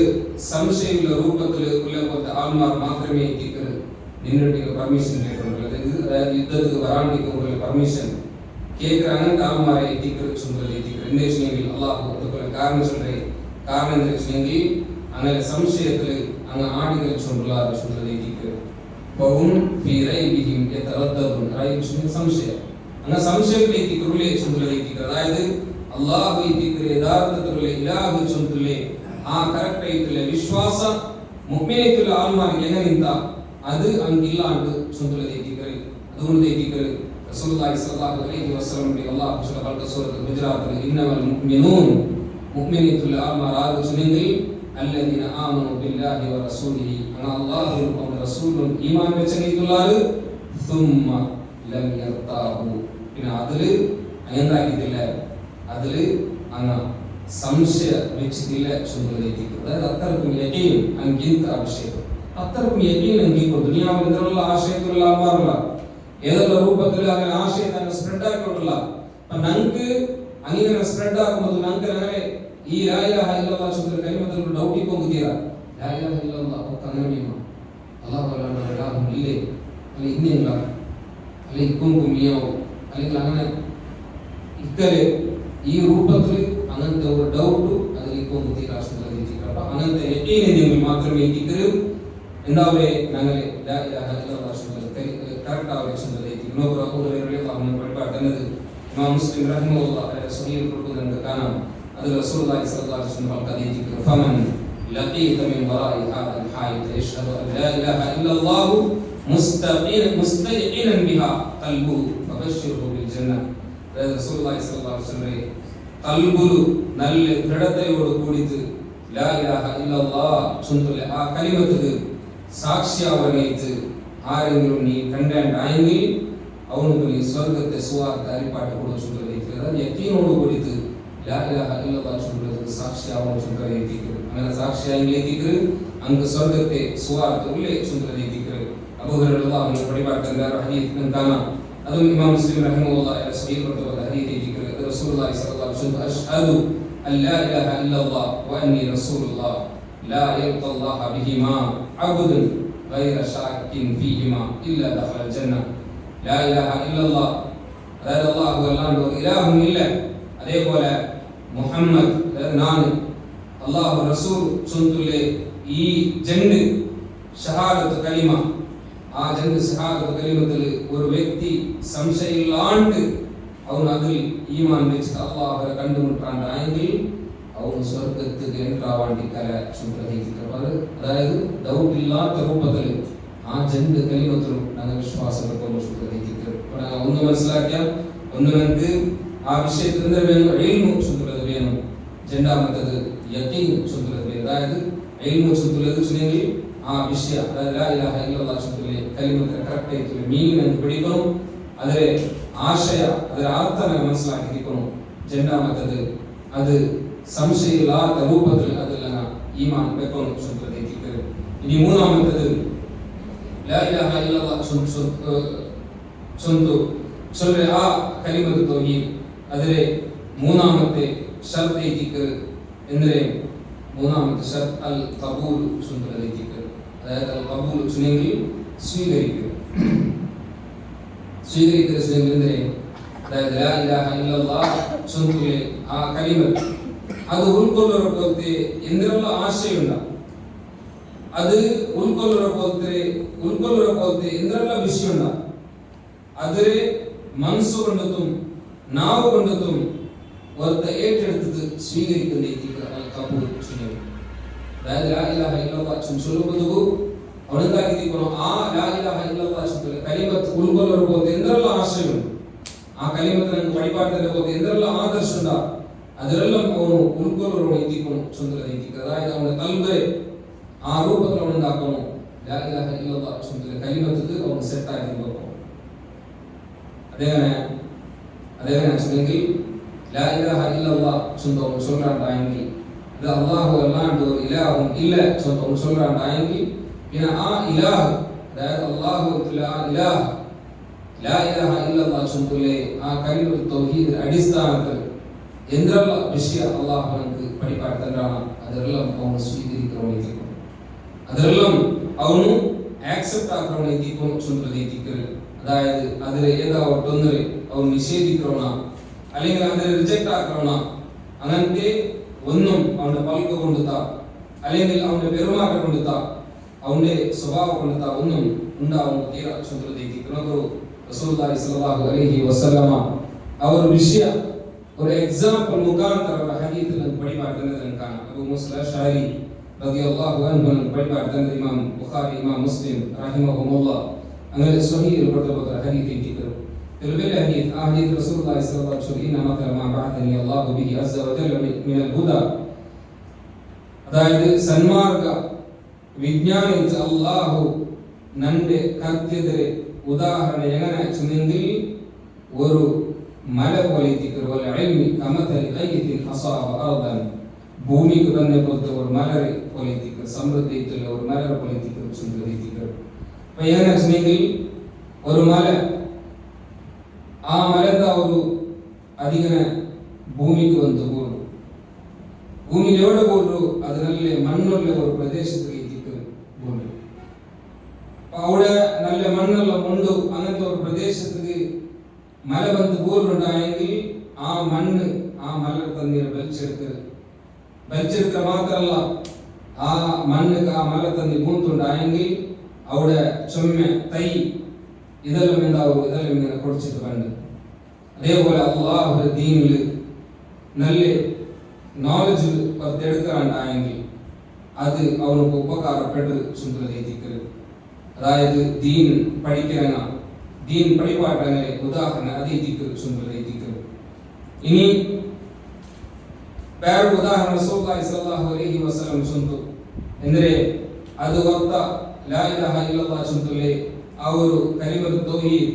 സംശയമുള്ള രൂപത്തിൽ ഉള്ള പോലത്തെ ആൾമാർ മാത്രമേ നിന്നിട്ട് പെർമിഷൻ കേൾക്കുന്നുള്ളൂ. അതായത് യുദ്ധത്തിൽ വരാണ്ടിരിക്കുമ്പോൾ പെർമിഷൻ കേൾക്കുന്ന അങ്ങനത്തെ ആൾമാരെ ചുമതലയിലേക്ക്. എന്താ വെച്ചിട്ടുണ്ടെങ്കിൽ അള്ളാഹു അതുപോലെ കാരണം ചൊല്ലേ. കാരണം എന്താ വെച്ചിട്ടുണ്ടെങ്കിൽ അങ്ങനെ സംശയത്തിൽ അങ്ങ് ആടികൾ ചൊല്ലുള്ള ചുമതലയിലേക്ക് സംശയം അങ്ങനെ സംശയത്തിലേക്ക് ചുമതലയിലേക്ക്. അതായത് അള്ളാഹു യഥാർത്ഥത്തിലുള്ള ഇലാഹു ചൊല്ലുള്ളേ ആ കറക്റ്റ് ആയിട്ടുള്ള വിശ്വാസം മുഅ്മിനായിട്ടുള്ള ആൾമാർക്ക് എങ്ങനെയുണ്ട അത് അങ്ങില്ലാണ്ട് ചൊല്ലുന്നതിലേക്ക്. അതുകൊണ്ട് റസൂലുള്ളാഹി സ്വല്ലല്ലാഹു അലൈഹി വസല്ലം അല്ലാഹു സുബ്ഹാനഹു സൂറത്തുൽ ഹുജറാത്തിൽ ഇന്നമൽ മുഅ്മിനൂൻ മുഅ്മിനായിട്ടുള്ള ആൾമാർ ആരെങ്കിൽ അല്ലദീന ആമനു ബില്ലാഹി വ റസൂലിഹി അല്ലാഹുവും അവന്റെ റസൂലും ഈമാൻ വെച്ചിട്ടുള്ളവർ സുമ്മ ലം യർതാബു. പിന്നെ അതിൽ എന്താക്കിയിട്ടില്ല, അതിൽ അങ്ങ് സംശയ വെച്ചിട്ടില്ല ചൊല്ലുന്നതിലേക്ക്. അതായത് അത്രക്കും യഖീൻ അങ്കിന്ത ആവശ്യം, അത്രക്കും യഖീൻ അങ്കിക്കൊണ്ട് ദുനിയാവിൽ എന്നുള്ള ആശയത്തിലുള്ള ആൾമാരല്ല ഏതെല്ലാം രൂപത്തിൽ അങ്ങനെ ആശയത്തെ അങ്ങ് സ്പ്രെഡ് ആക്കിക്കൊണ്ടല്ല. അപ്പൊ ഞങ്ങൾക്ക് അങ്ങനെ സ്പ്രെഡ് ആക്കുമ്പോൾ ഞങ്ങൾക്ക് അങ്ങനെ ഈ ലാ ഇലാഹ ഇല്ലല്ലാഹ് ചൊല്ലുന്ന കലിമത്തിൽ ഡൗട്ട് ഇപ്പം തീരാ. ലാ ഇലാഹ ഇല്ലല്ലാഹ് ഒക്കെ അങ്ങനെയാണ് അല്ലാഹു അല്ലാഹു ഇലാഹു ഇല്ലേ അല്ല ഇന്നില്ല അല്ലെങ്കിൽ ഇക്കും കുമ്മിയാവും അല്ലെങ്കിൽ അങ്ങനെ ഇക്കല് ഈ രൂപത്തിൽ അങ്ങനത്തെ ഒരു ഡൗട്ട് അതിലേക്ക് മുത്തി രാഷ്ട്രത്തിൽ എത്തിക്കുക. അപ്പൊ അങ്ങനത്തെ യഖീനെങ്കിൽ മാത്രമേ ഇക്കല് എന്താവേ ഞങ്ങളെ കറക്റ്റ് ആവുക ചന്ദ്രലേക്ക് പഠിപ്പാട്ടുന്നത് ഇമാം മുസ്ലിം റഹിമഹുല്ലാഹ് സ്വഹീഹ് കൊടുക്കുന്നുണ്ട്. കാരണം അത് റസൂലുള്ളാഹി സ്വല്ലല്ലാഹു അലൈഹി വസല്ലം പറഞ്ഞ ഫമൻ ലഖീത മിൻ വറാഇ ഹാദൽ ഹായിത യശ്ഹദു അൻ ലാ ഇലാഹ ഇല്ലല്ലാഹു മുസ്തഖീനൻ ബിഹാ ഖൽബുഹു ഫബശ്ശിർഹു ബിൽ ജന്ന. റസൂലുള്ളാഹി സ്വല്ലല്ലാഹു അലൈഹി വസല്ലം ഖൽബുൽ നല്ല ദൃഢതയോട് കൂടിയിട്ട് ലാ ഇലാഹ ഇല്ലല്ലാഹ് ചൊല്ലുന്ന ആ കലിമത്ത് സാക്ഷിയാവണേറ്റ് ആരെങ്കിലും നീ കണ്ടായെങ്കിൽ അവനുക്ക് നീ സ്വർഗത്തെ സുവാർത്ത അരിപ്പാട്ട് കൊടുത്തിട്ടുള്ളത്. അതായത് യഖീനോട് കൂടിയിട്ട് ലാ ഇലാഹ ഇല്ലല്ലാഹ് ചൊല്ലുന്നത് സാക്ഷിയാവണം ചൊല്ലുന്നത്. അങ്ങനെ സാക്ഷിയായെങ്കിൽ അങ്ങ് സ്വർഗത്തെ സുവാർത്ത ഉള്ളേ ചൊല്ലുന്നത്. അബൂ ഹുറൈറ റളിയല്ലാഹു അൻഹു പഠിപ്പാട്ടുന്ന ഹദീസ് കാണാം. അതും ഇമാം മുസ്ലിം റഹിമഹുല്ലാഹ് സ്വഹീഹ് കൊടുത്ത ഹദീസ് റസൂലുള്ളാഹി സ്വല്ലല്ലാഹു അലൈഹി വസല്ലം അഷ്ഹദു അൻ ലാ ഇലാഹ ഇല്ലല്ലാഹ് വ അന്നി റസൂലുള്ളാഹ് ലാ യൽഖല്ലാഹ ബിഹിമാ അബ്ദുൻ ഗൈറ ശാക്കിൻ ഫീഹിമാ ഇല്ലാ ദഖലൽ ജന്ന. ലാ ഇലാഹ ഇല്ലല്ലാഹ് അതായത് അല്ലാഹു അല്ലാഹു ഇലാഹും ഇല്ല, അതേപോലെ മുഹമ്മദ് ഞാൻ അല്ലാഹു റസൂൽ ചൊല്ലുന്ന ഈ ജണ്ട് ഷഹാദത്ത് കലിമ, ആ ജണ്ട് ഷഹാദത്ത് കലിമത്തിൽ ഒരു വ്യക്തി സംശയമില്ലാണ്ട് അവൻ അതിൽ ഈമാൻ വെച്ച് അല്ലാഹുവെ കണ്ടുമുട്ടാണ്ടായെങ്കിൽ അവൻ സ്വർഗത്തിൽ എൻട്രാവാണ്ടി കല ചുമതല. അതായത് ഡൗട്ട് ഇല്ലാത്ത രൂപത്തിൽ ആ ജണ്ട് കലിമത്തിലും ഞങ്ങൾ വിശ്വാസം ഒന്ന് മനസ്സിലാക്കിയാൽ ഒന്ന് നമുക്ക് ആ വിഷയത്തിൽ ചുമതല വേണം. രണ്ടാമത്തത് യഖീൻ ചുമതല വേണം. അതായത് ചുമതലെങ്കിൽ ആ വിഷയം അതായത് ലാ ഇലാഹ ഇല്ലല്ലാഹ് ചുമതല കലിമത്തിന് കറക്റ്റ് ആയിട്ടുള്ള മീനിങ് പിടിക്കണം, അതിലെ ആശയ അതിലെ അർത്ഥം മനസ്സിലാക്കിയിരിക്കണം. രണ്ടാമത്തത് അത് സംശയമില്ലാത്ത രൂപത്തിൽ അതെല്ലാം ഈമാൻ വെക്കണം ചൊല്ലുന്നത്. ഇനി മൂന്നാമത്തത് ലാ ഇലാഹ ഇല്ലല്ലാഹ് ചൊല്ലുന്ന ആ കലിമത്ത് തൗഹീദ് അതിലെ മൂന്നാമത്തെ ഷർത്ത് എത്തിക്ക് എന്തിനെ മൂന്നാമത്തെ ഷർത്ത് അൽ ഖബൂൽ ചൊല്ലുന്നത്. അതായത് അൽ ഖബൂൽ ചൊല്ലുന്നെങ്കിൽ സ്വീകരിക്കുക എന്തിനെ അതായത് ലാ ഇലാഹ ഇല്ലല്ലാഹ് ചൊല്ലുന്ന ആ കലിമത്ത് അത് ഉൾക്കൊള്ളുന്ന പോലത്തെ എന്തിനുള്ള ആശയമുണ്ട, അത് ഉൾക്കൊള്ളുന്ന പോലത്തെ എന്തിനുള്ള വിഷയമുണ്ട, അതിലെ മനസ്സു കൊണ്ടെത്തും നാവ് കൊണ്ടെത്തും ഒരത്ത ഏറ്റെടുത്തത് സ്വീകരിക്കുന്ന അതായത് ലാ ഇലാഹ ഇല്ലല്ലാഹ് ചൊല്ലുമ്പോൾ അവനെന്താക്കിയിരിക്കണം ആ ലാ ഇലാഹ ഇല്ലല്ലാഹ് ചൊല്ലുന്ന കലിമത്ത് ഉൾക്കൊള്ളുന്ന പോലത്തെ എന്തിനുള്ള ആശയമുണ്ട്, ആ കലിമത്ത് നമുക്ക് വഴിപാട്ടിന്റെ പോലത്തെ എന്തിനുള്ള ആദർശമുണ്ട, അതിലെല്ലാം അവನು ഉൾക്കൊള്ളുന്ന എത്തിക്കണം ചൊല്ലുന്നത്. അതായത് അവന്റെ കൽബ് ആ രൂപത്തിൽ അവൻ എന്താക്കണം ലാ ഇലാഹ ഇല്ലല്ലാഹ് ചൊല്ലുന്ന കലിമത്ത് അവൻ സെറ്റാക്കി വെക്കണം. അതേങ്ങനെ ചൊല്ലെങ്കിൽ ലാ ഇലാഹ ഇല്ലല്ലാഹ് ചൊല്ലാണ്ടായെങ്കിൽ ഇത് അല്ലാഹു അല്ലാണ്ട് ഒരു ഇലാഹും ഇല്ല ചൊല്ലാണ്ടായെങ്കിൽ പിന്നെ ആ ഇലാഹ് അതായത് അല്ലാഹു ഇലാഹ് ലാ ഇലാഹ ഇല്ലല്ലാഹ് ചൊല്ലുന്ന ആ കലിമത്ത് തൗഹീദ് അടിസ്ഥാനത്തിൽ എന്തെല്ലാം വിഷയം അല്ലാഹു നമുക്ക് പഠിപ്പാടുത്തണ്ടാണ് അതെല്ലാം അവನು സ്വീകരിക്കണം, അതെല്ലാം അവನು ആക്സെപ്റ്റ് ആക്കണം ചൊല്ലുന്നത്. അതായത് അതിൽ ഏതാവട്ടൊന്നിൽ അവൻ നിഷേധിക്കണം അല്ലെങ്കിൽ അതിൽ റിജക്ട് ആക്കണം, അങ്ങനത്തെ ഒന്നും അവന്റെ പൽക്ക് കൊണ്ടുത്താ അല്ലെങ്കിൽ അവന്റെ പെരുമാറ്റം കൊണ്ടുത്താ അവന്റെ സ്വഭാവം കൊണ്ടുത്താ ഒന്നും ഉണ്ടാവും തീരാ ചൊല്ലുന്നത്. റസൂലുള്ളാഹി സ്വല്ലല്ലാഹു അലൈഹി വസല്ലമ അവർ വിഷയം ഒരു എക്സാമ്പിൾ മുഖാന്തര ഹദീസിൽ പഠിപ്പാട്ടുന്നത് കാണാം. അബൂ മൂസ അശ്അരി റളിയല്ലാഹു അൻഹു പഠിപ്പാട്ടുന്നത് ഇമാം ബുഖാരി ഇമാം മുസ്ലിം റഹിമഹുമുല്ലാഹ് അങ്ങനെ സ്വഹീഹിൽ കൊടുത്ത ഹദീസ് കിതാബ് البل حديث رسول الله صلى الله عليه وسلم مثل ما بعثني الله به عز وجل من الهدى. അതായത് സന്മാർഗ വിജ്ഞാനിച്ച അല്ലാഹു നന്റെ കർത്യതരെ ഉദാഹരണം എങ്ങനെ ചൊന്നെങ്കിൽ ഒരു മല പോലെ ഭൂമിക്ക് തന്നെ പോലത്തെ ഒരു മലരെ പോലെ സമൃദ്ധിയിട്ടുള്ള ഒരു മലരെ പോലെ അപ്പൊ എങ്ങനെ ചൊന്നെങ്കിൽ ഒരു മല ആ മലന്ത ഒരു അതിങ്ങനെ ഭൂമിക്ക് വന്ന് കൂടും. ഭൂമിയിൽ എവിടെ കൂടും അതിനല്ലേ മണ്ണുള്ള ഒരു പ്രദേശത്തേക്ക് ഭൂമി അവിടെ നല്ല മണ്ണെല്ലാം ഉണ്ട്. അങ്ങനത്തെ ഒരു പ്രദേശത്തേക്ക് മല വന്ന് പോലുണ്ടായെങ്കിൽ ആ മണ്ണ് ആ മലർ തണ്ണീർ വലിച്ചെടുക്കുക മാത്രമല്ല, ആ മണ്ണ് ആ മലർ തണ്ണീർ പൂത്തുണ്ടായെങ്കിൽ അവിടെ ചുമ തൈ ഇതെല്ലാം എന്താവും, ഇതെല്ലാം ഇങ്ങനെ പൊടിച്ചിട്ട് കണ്ട്. അതേപോലെ അള്ളാഹുവിന്റെ ദീനിൽ നല്ല നോളജ് എടുക്കാണ്ടായെങ്കിൽ അത് അവനക്ക് ഉപകാരപ്പെട്ട് ചുമതലയിരിക്കരുത്. അതായത് ദീൻ പഠിക്കുന്ന ദീൻ പഠിപ്പാട്ടങ്ങളെ ഉദാഹരണം അതേറ്റിക്കരുത് ചുമതലയിരിക്കരുത്. ഇനി വേറൊരു ഉദാഹരണം റസൂലുള്ളാഹി സ്വല്ലല്ലാഹു അലൈഹി വസല്ലം ചൊന്നു എന്തിനെ അത് വർത്ത ലാ ഇലാഹ ഇല്ലല്ലാഹ് ചൊല്ലില്ലേ ആ ഒരു കലിമത്ത് തൗഹീദ്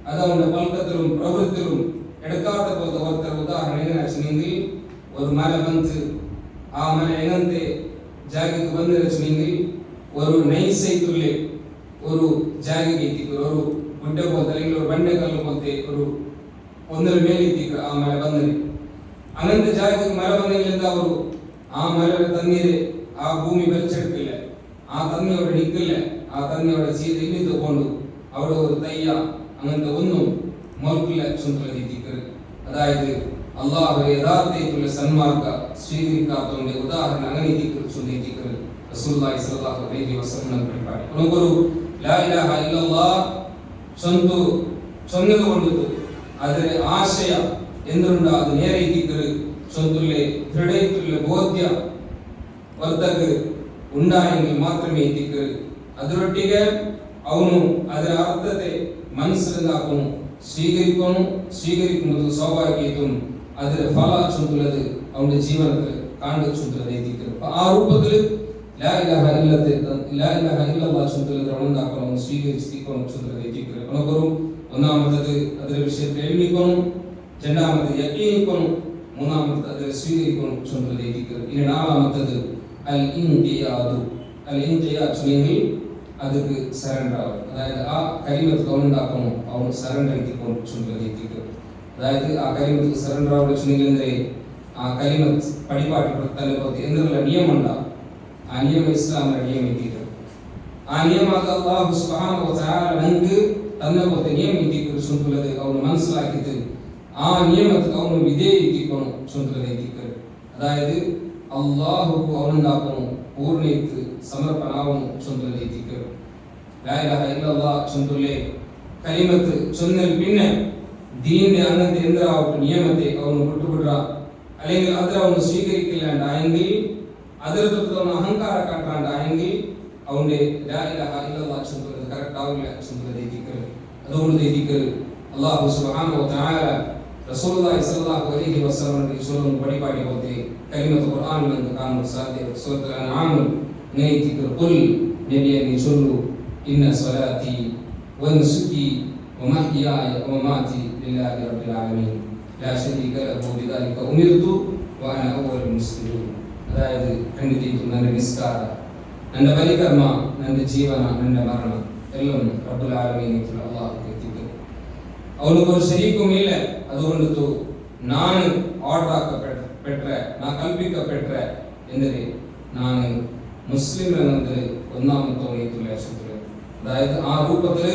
അത് അവന്റെ പൽക്കത്തിലും പ്രവൃത്തിയിലും എടുക്കാത്ത പോലത്തെ ഓർത്തർ ഉദാഹരണം എങ്ങനെ വെച്ചെങ്കിൽ ഒരു മല വന്ന് ആ മല എങ്ങനത്തെ ജാഗക്ക് വന്ന് വെച്ചെങ്കിൽ ഒരു നൈസൈത്തുള്ളിൽ ഒരു ജാഗക്ക് എത്തിക്കുക ഒരു ಗುಡ್ಡ പോലത്തെ അല്ലെങ്കിൽ ഒരു ಬಂಡೆಕಲ್ಲು പോലത്തെ ഒരു ഒന്നര മേലെ എത്തിക്കുക ആ മല വന്നിന് അങ്ങനത്തെ ജാഗക്ക് മല വന്നെങ്കിൽ ಅವರು ആ മലയുടെ തണ്ണീര് ആ ഭൂമി വലിച്ചെടുക്കില്ല, ആ തന്നി അവിടെ നിൽക്കില്ല, ആ തന്നി അവിടെ ചെയ്ത് ಇಲ್ಲಿ ತಗೊಂಡು അവിടെ ഒരു തയ്യ അങ്ങനത്തെ ഒന്നും മോൽക്കില്ല ചുമതലയിരിക്കരുത്. അതായത് അള്ളാഹു യഥാർത്ഥത്തിലുള്ള സന്മാർഗ സ്വീകരിക്കാത്തതിന്റെ ഉദാഹരണം അങ്ങനെ ചൊല്ലിയിരിക്കരുത്. റസൂലുള്ളാഹി സ്വല്ലല്ലാഹു അലൈഹി വസല്ലം പഠിപ്പാടി നമുക്കൊരു ലാ ഇലാഹ ഇല്ലല്ലാഹ് ചൊന്നതുകൊണ്ട് അതിലെ ആശയ എന്തുണ്ട് അത് നേരെ ഇരിക്കരുത്. ചൊല്ലുള്ള ഹൃദയത്തിലുള്ള ബോധ്യ വർദ്ധക്ക് ഉണ്ടായെങ്കിൽ മാത്രമേ എത്തിക്കരുത്. അതിനൊട്ടിಗೆ ಅವನು ಅದರ ಅರ್ಥತೆ മനസ്സിലാക്കുന്നു, സ്വീകരിക്കുന്നത് സ്വാഭാവികത്തും അതിന്റെ ഫല ചുമതലത് അവന്റെ ജീവിതത്തിൽ കാണ്ടു ചുമതല എത്തിക്കുന്നത്. ആ രൂപത്തിൽ ലാ ഇലാഹ ഇല്ലല്ലാഹ് ചുമതല ഉണ്ടാക്കണം, സ്വീകരിച്ചിരിക്കണം ചുമതല എത്തിക്കുന്നത്. നമുക്കൊരു ഒന്നാമത്തത് അതിന്റെ വിഷയത്തിൽ എഴുതിക്കണം, രണ്ടാമത് യക്കീനിക്കണം, മൂന്നാമത്തത് അതിൽ സ്വീകരിക്കണം ചുമതല എത്തിക്കുന്നത്. ഇനി നാലാമത്തത് അൽ ഇൻഖിയാദ് ചൊല്ലിയെങ്കിൽ ಅದಕ್ಕೆ ಸರೆಂಡರ್ ಆಗುತ್ತೆ. ಅದಾയത് ಆ ಕಲಿಮತ್ ಅವನುಂದಾಕನು ಅವನು ಸರೆಂಡರ್ ಎತ್ತಿಕೊಂಡು ಚುಂಬಲಿಕ್ಕೆ. ಅದಾയത് ಆ ಕಲಿಮತ್ ಸರೆಂಡರ್ ಆಗುವ ಚುನಿಗೆ ಅಂದ್ರೆ ಆ ಕಲಿಮತ್ ಪಡಿಪಾಟಿ ಪ್ರತಲೆ ಹೋಗಿ ಎಂದ್ರಲ್ಲ ನಿಯಮ ಉಂಟ. ಆ ನಿಯಮ ಇಸ್ಲಾಂನ ನಿಯಮ ಇದ್ದಿದ್ದು ಆ ನಿಯಮ ಅಲ್ಲಾಹ್ ಸುಬ್ಹಾನಹು ವ ತಆಲ ನಂಗೆ ತನ್ನ ಬಗ್ಗೆ ನಿಯಮ ಇದ್ದಿದ್ದು ಚುಂಬಲದೆ ಅವನು മനസ്സിലാക്കിയിട്ട് ആ നിയമത്തിൽ അവನು വിധേയ ഇരിക്കണം ചുമതലയിലേക്ക്. അതായത് അല്ലാഹു അവനുണ്ടാക്കണം പൂർണ്ണയിട്ട് സമർപ്പണാവും ചുമതലയിലേക്ക്. ലാ ഇലാഹ ഇല്ലല്ലാഹ് ചൊല്ലില്ലേ കലിമത്ത് ചൊന്നൽ പിന്നെ ദീനിന്റെ അങ്ങനത്തെ എന്താവട്ടെ നിയമത്തെ അവನು വിട്ടുಬಿಡ್ರ അല്ലെങ്കിൽ അതിൽ അവನು സ്വീകരിക്കില്ലാണ്ടായെങ്കിൽ അതിൽ തൊട്ട് അഹങ്കാര കാട്ടാണ്ടായെങ്കിൽ അവന്റെ ലാ ഇലാഹ ഇല്ലല്ലാഹ് ചൊല്ലുന്നത് കറക്റ്റ് ആവില്ല ചൊല്ലുന്നതിലേക്ക്. അതുകൊണ്ട് അല്ലാഹു സുബ്ഹാനഹു വ തആല റസൂലുള്ളാഹി സ്വല്ലല്ലാഹു അലൈഹി വസല്ലം ചൊല്ലുന്ന പടിപാടി പോലത്തെ കലിമത്ത് ഖുർആനിൽ നിന്ന് കാണാൻ സാധ്യത. സൂറത്തുൽ അൻആം നേതിക്ക് ഖുൽ നബിയെ നീ ചൊല്ലു ഇന്ന സ്വലാത്തി വനുസുകി വമഹ്യായ വമമാതി ലില്ലാഹി റബ്ബിൽ ആലമീൻ ലാ ശരീക ലഹു ബിദാലിക ഉമിർതു വഅന അവ്വലുൽ മുസ്ലിമീൻ. അതായത് ಖಂಡಿತ ನನ್ನ ನಿಸ್ಕಾರ, ನನ್ನ ಬಲಿಕರ್ಮ, ನನ್ನ ಜೀವನ, ನನ್ನ ಮರಣ എല്ലാം റബ്ബുൽ ആലമീൻ അല്ലാഹുവിനെ എത്തിക്കുന്നു. അവനൊരു ശരീക്കും ഇല്ല. അതുകൊണ്ട് ನಾನು ಆರ್ಡರ್ ಆಕಪೆಟ್ರೆ ನಾ ಕಲ್ಪಿಕಪೆಟ್ರೆ ಎಂದರೆ ನಾನು മുസ്ലിമെന്നത് ഒന്നാമത്തെ ലക്ഷ്യത്തില്. അതായത് ആ രൂപത്തില്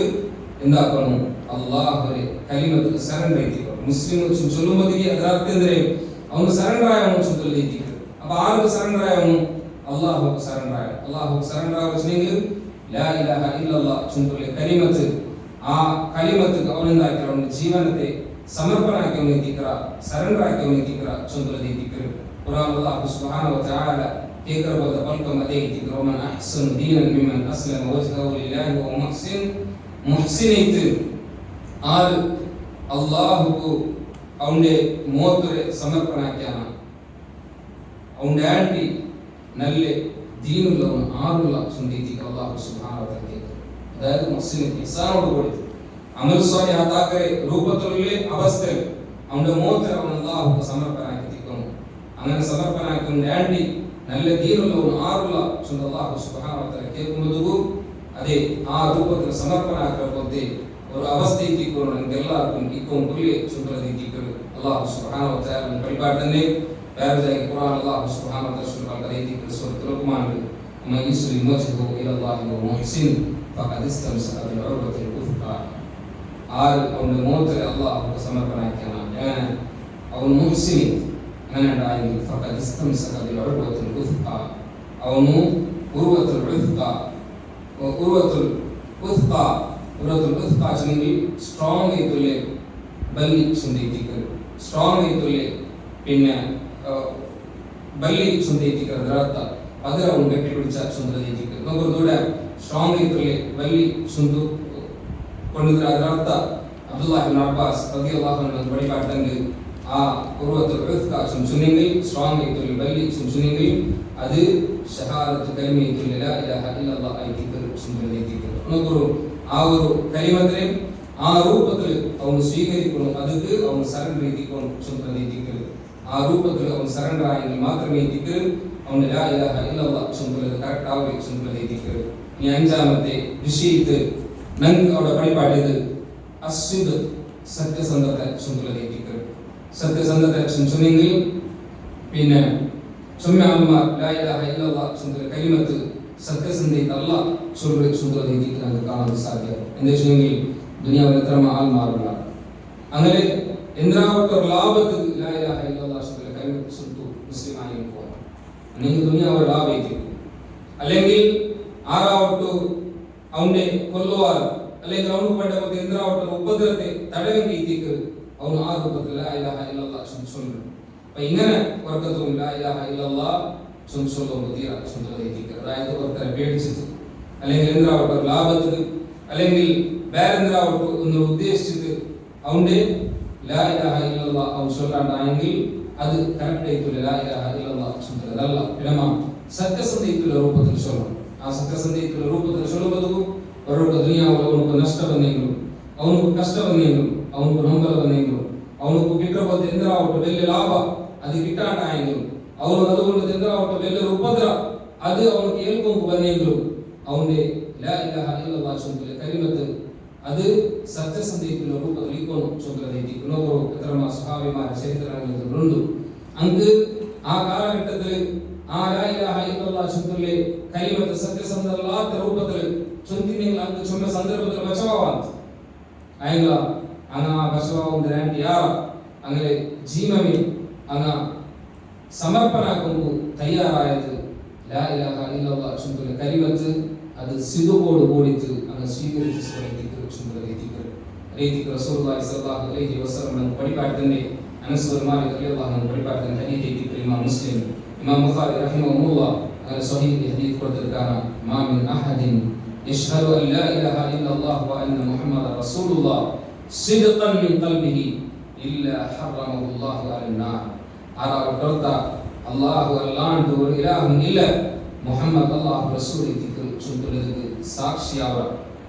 എന്താക്കണം അള്ളാഹുവിനെ കലിമത്തിൽ സറണ്ടർ എത്തിക്കണം. മുസ്ലിം ചൊല്ലുമ്പോഴത്തേക്ക് അതിനർത്ഥം എന്തേ അവന് സറണ്ടർ ആയവನು ചൊല്ലി എത്തിക്കുന്നത്. അപ്പൊ ആർക്ക് സറണ്ടർ ആയവನು അള്ളാഹുക്ക് സറണ്ടർ ആയ അള്ളാഹുക്ക് സറണ്ടർ ആവശ്യമെങ്കിൽ ലാ ഇലാഹ ഇല്ലല്ലാഹ് ചൊല്ലിയ കലിമത്ത് ആ കലിമത്ത് അവനെന്താക്കി അവന്റെ ജീവനത്തെ സമർപ്പണാക്കി അവനെ എത്തിക്കറ സറണ്ടർ ആക്കി അവനെ എത്തിക്കറ ചൊല്ലി എത്തിക്കരുത്. ഖുർആൻ അല്ലാഹു സുബ്ഹാനഹു വ തആല കേൾക്കുമ്പോൾ പൽക്കം അതേ എത്തിക്കറ വമൻ അഹ്സനു ദീനൻ മിമ്മൻ അസ്ലമ വജ്ഹഹു ലില്ലാഹി വ മുഹ്സിനൈത്ത് ആര് അല്ലാഹുക്ക് അവന്റെ മോത്തരെ സമർപ്പണാക്കിയാണ് അവന്റെ ആൻറ്റി നല്ല ദീനുള്ളവൻ ആറുള്ള ചൊല്ലിയെത്തിക്കറ അല്ലാഹു സുബ്ഹാനഹു വ തആല. അതായത് മുഹ്സിൻ ഇഹ്സാനോട് കൂടി അമൽ സ്വാലിഹാത്താക്കരെ രൂപത്തിലുള്ള അവസ്ഥയിൽ അവന്റെ മോത്തരെ അവൻ അല്ലാഹുക്ക് സമർപ്പണാക്കി എത്തിക്കുന്നു. അങ്ങനെ സമർപ്പണാക്കി ആൻറ്റി നല്ല ദീനുള്ളവൻ ആറുള്ള ചൊല്ല അല്ലാഹു സുബ്ഹാനഹു വ തആല കേൾക്കുമ്പോൾ ಅದೇ ಆ ರೂಪದ ಸಮರ್ಪಣಾಗ್ರಪತ್ತೆ ഒരു അവസ്ഥയെത്തിക്കൊണ്ട് എല്ലാവർക്കും ഇക്കും പുള്ളി ചുമതലയെത്തിക്കുന്നത് അല്ലാഹു സുബ്ഹാനഹു വ തആല പരിപാടി തന്നെ വേറെ ഖുർആൻ അല്ലാഹു സുബ്ഹാനഹു വ തആല കലയെത്തിക്കുന്ന സൂറത്തുൽ ലുഖ്മാനിൽ മൻ യുസ്ലിം വജ്ഹഹു ഇലല്ലാഹി വ മുഹ്സിൻ ഫഖദ് ഇസ്തംസക ബിൽ ഉർവത്തിൽ വുസ്ഖാ. ആറ് അവന്റെ മുഖത്തിൽ അള്ളാഹു സമർപ്പണാക്കിയാണ് അങ്ങനെ അവൻ മുഹ്സിൻ അങ്ങനെ ഉണ്ടായെങ്കിൽ അവನು ഉറുവത്തുൽ സ്ട്രോങ് ആയിട്ടുള്ള ബല്ലി ചുണ്ടേറ്റിക്കൽ സ്ട്രോങ് ആയിട്ടുള്ള പിന്നെ ബല്ലി ചുണ്ടേറ്റിക്കൽ ಅದರರ್ಥ ಅದರ ಅವನು ಗಟ್ಟಿ പിടിച്ച ചുണ്ടേറ്റിക്കൽ നമുക്കൊന്നുകൂടെ സ്ട്രോങ് ആയിട്ടുള്ള ബല്ലി ചുണ്ടു കൊണ്ടുവരുന്ന ಅದರರ್ಥ അബ്ദുല്ലാഹ് ഇബ്നു അബ്ബാസ് റളിയല്ലാഹു അൻഹു വഴിപാട്ടെങ്കിൽ ആ ഉറുവത്തുൽ ഉസ്ഖ ചുണ്ടുനെങ്കിൽ സ്ട്രോങ് ആയിട്ടുള്ള ബല്ലി ചുണ്ടുനെങ്കിൽ അത് ഷഹാദത്ത് കലിമത്തുൽ ലാ ഇലാഹ ഇല്ലല്ലാഹ് ആയിട്ടിക്കൽ ചുണ്ടേറ്റിക്കൽ നമുക്കൊരു ആ ഒരു കലിമത്തിനെ ആ രൂപത്തിൽ അവನು സ്വീകരിക്കണം ಅದಕ್ಕೆ ಅವನು ಸರೆಂಡರ್ ಇದ್ದಿಕೊಂಡು ಚುಂತದಿದ್ದಿಕ್ಕೆ ಆ ರೂಪത്തിൽ ಅವನು ಸರೆಂಡರ್ ಆಗಿ മാത്രമേ ಇದ್ದಿಕ್ಕೆ ಅವನು ലാ ഇലാഹ ഇല്ലല്ലാഹ് ചുന്തലത് കറക്റ്റ് ആവുക ചുന്തദിദ്ദിക്ക് ഈ അഞ്ചാമത്തെ വിഷയത്തെ നങ് അവിടെ പഠിപ്പാടിയത് അസ്വിദ് സത്യസന്ധത ചുന്തദിദ്ദിക്ക് സത്യസന്ധത ചുന്തനെങ്കിൽ പിന്നെ ചുമ്മ അമ്മ ലാ ഇലാഹ ഇല്ലല്ലാഹ് ചുന്തല കലിമത്ത് സത്യസന്ധത അല്ലാഹ് ചൊല്ലുക ചുന്തദിദ്ദിക്ക് നമുക്ക് കാണാൻ സാധ്യത എന്ന് വെച്ചെങ്കിൽ ദുനിയാവിൽ എത്ര ആൾമാരുള്ള അങ്ങനെ എന്തിനാവട്ടെ ഒരു ലാഭത്തിൽ ലാ ഇലാഹ ഇല്ലല്ലാഹ് ചൊല്ലുക കലിമത്ത് ചൊല്ലു മുസ്ലിമായി പോകാം അല്ലെങ്കിൽ ദുനിയാവ് ലാഭം അല്ലെങ്കിൽ ആറാവട്ടു അവന്റെ കൊല്ലുവാർ അല്ലെങ്കിൽ അവന് പണ്ട എന്തിനാവട്ടെ ഉപദ്രവത്തെ തടയാൻ രീതിക്ക് അവന് ആ രൂപത്തിൽ ലാ ഇലാഹ ഇല്ലല്ലാഹ് ചൊല്ലും അപ്പൊ ഇങ്ങനെ വർക്കത്തും ലാ ഇലാഹ ഇല്ലല്ലാഹ് ചൊല്ലുമ്പോൾ തീരാ ചൊല്ലുക അതായത് ഒരുത്തരെ പേടിച്ചിട്ട് അല്ലെങ്കിൽ എന്തിനാവട്ടെ ലാഭത്തിന് അല്ലെങ്കിൽ വേറെന്തിനാവട്ടെ എന്ന് ഉദ്ദേശിച്ചിട്ട് അവന്റെ ലാ ഇലാഹ ഇല്ലല്ലാഹ് അവൻ ചൊല്ലാണ്ടായെങ്കിൽ അത് കറക്റ്റ് ആയിട്ടില്ല ലാ ഇലാഹ ഇല്ലല്ലാഹ് ചൊല്ലതല്ല പിന്നമ സത്യസന്ധതയുള്ള രൂപത്തിൽ ചൊല്ലണം ആ സത്യസന്ധതയുള്ള രൂപത്തിൽ ചൊല്ലുമ്പോൾ അവരുടെ ദുനിയാവിൽ അവനക്ക് നഷ്ട ಬಂದೆങ്കിലും ಅವನಿಗೆ ಕಷ್ಟ ಬಂದೆങ്കിലും ಅವನಿಗೆ ನಂಬಲ ಬಂದೆങ്കിലും ಅವನಿಗೆ കിട്ടപ്പോൾ എന്തിനാവട്ടെ വലിയ ലാഭ അത് കിട്ടാണ്ടായെങ്കിലും അവന് അതുകൊണ്ട് എന്തിനാവട്ടെ വലിയൊരു ഉപദ്രവ അത് അവനക്ക് ഏൽക്കൊമ്പ് ಬಂದೆങ്കിലും അവന്റെ ലാ ഇലാഹ ഇല്ലല്ലാഹ് ചൊല്ലുക കലിമത്ത് അത് സത്യസന്ധതയുള്ള രൂപത്തിൽ ഇരിക്കണം ചൊല്ലതേറ്റിക്കുന്നു എത്ര സ്വഹാബിമാരുടെ ചരിത്രങ്ങളുണ്ട് അങ്ങ് ആ കാലഘട്ടത്തിൽ ആ ലാ ഇലാഹ ഇല്ലല്ലാഹ് ചൊല്ലുക കലിമത്ത് സത്യസന്ധതല്ലാത്ത രൂപത്തിൽ ചൊല്ലിനെങ്കിൽ അങ്ങ് ചൊല്ല സന്ദർഭത്തിൽ ബച്ചവാവാൻ അയങ്ക അങ്ങ് ആ ബച്ചവാവുന്ന യാറ അങ്ങനെ ജീവമി അങ്ങ് സമർപ്പണാക്കുമ്പോൾ തയ്യാറായത് ലാ ഇലാഹ ഇല്ലല്ലാഹ് ചൊല്ലുക കലിമത്ത് അത് സിദുവോട് കൂടിയിട്ട് അങ്ങ് സ്വീകരിച്ചു രീതിക്ക് റസൂലുള്ളാഹി സ്വല്ലല്ലാഹു അലൈഹി വസല്ലം പഠിപ്പാട്ടിന്റെ അനസ് ബിൻ മാലിക് റളിയല്ലാഹു അൻഹു പഠിപ്പാട്ടിന്റെ ഹദീസ് രീതിക്ക് ഇമാം മുസ്ലിം ഇമാം ബുഖാരി റഹിമഹുല്ലാഹ് അങ്ങനെ സ്വഹീഹ് ഹദീസ് കൊടുത്തിരിക്കാണ് മാ മിൻ അഹദിൻ യശ്ഹദു അൻ ലാ ഇലാഹ ഇല്ലല്ലാഹു വ അന്ന മുഹമ്മദർ റസൂലുള്ളാഹ് സിദ്ഖൻ മിൻ ഖൽബിഹി ഇല്ലാ ഹറമഹുല്ലാഹു അലന്നാർ ആരാവട്ട അല്ലാഹു അല്ലാഹു ഒരു ഇലാഹു ഇല്ല മുഹമ്മദ് അല്ലാഹു റസൂൽ ഇതിക്ക് ചുണ്ടുലക്ക് സാക്ഷിയാവ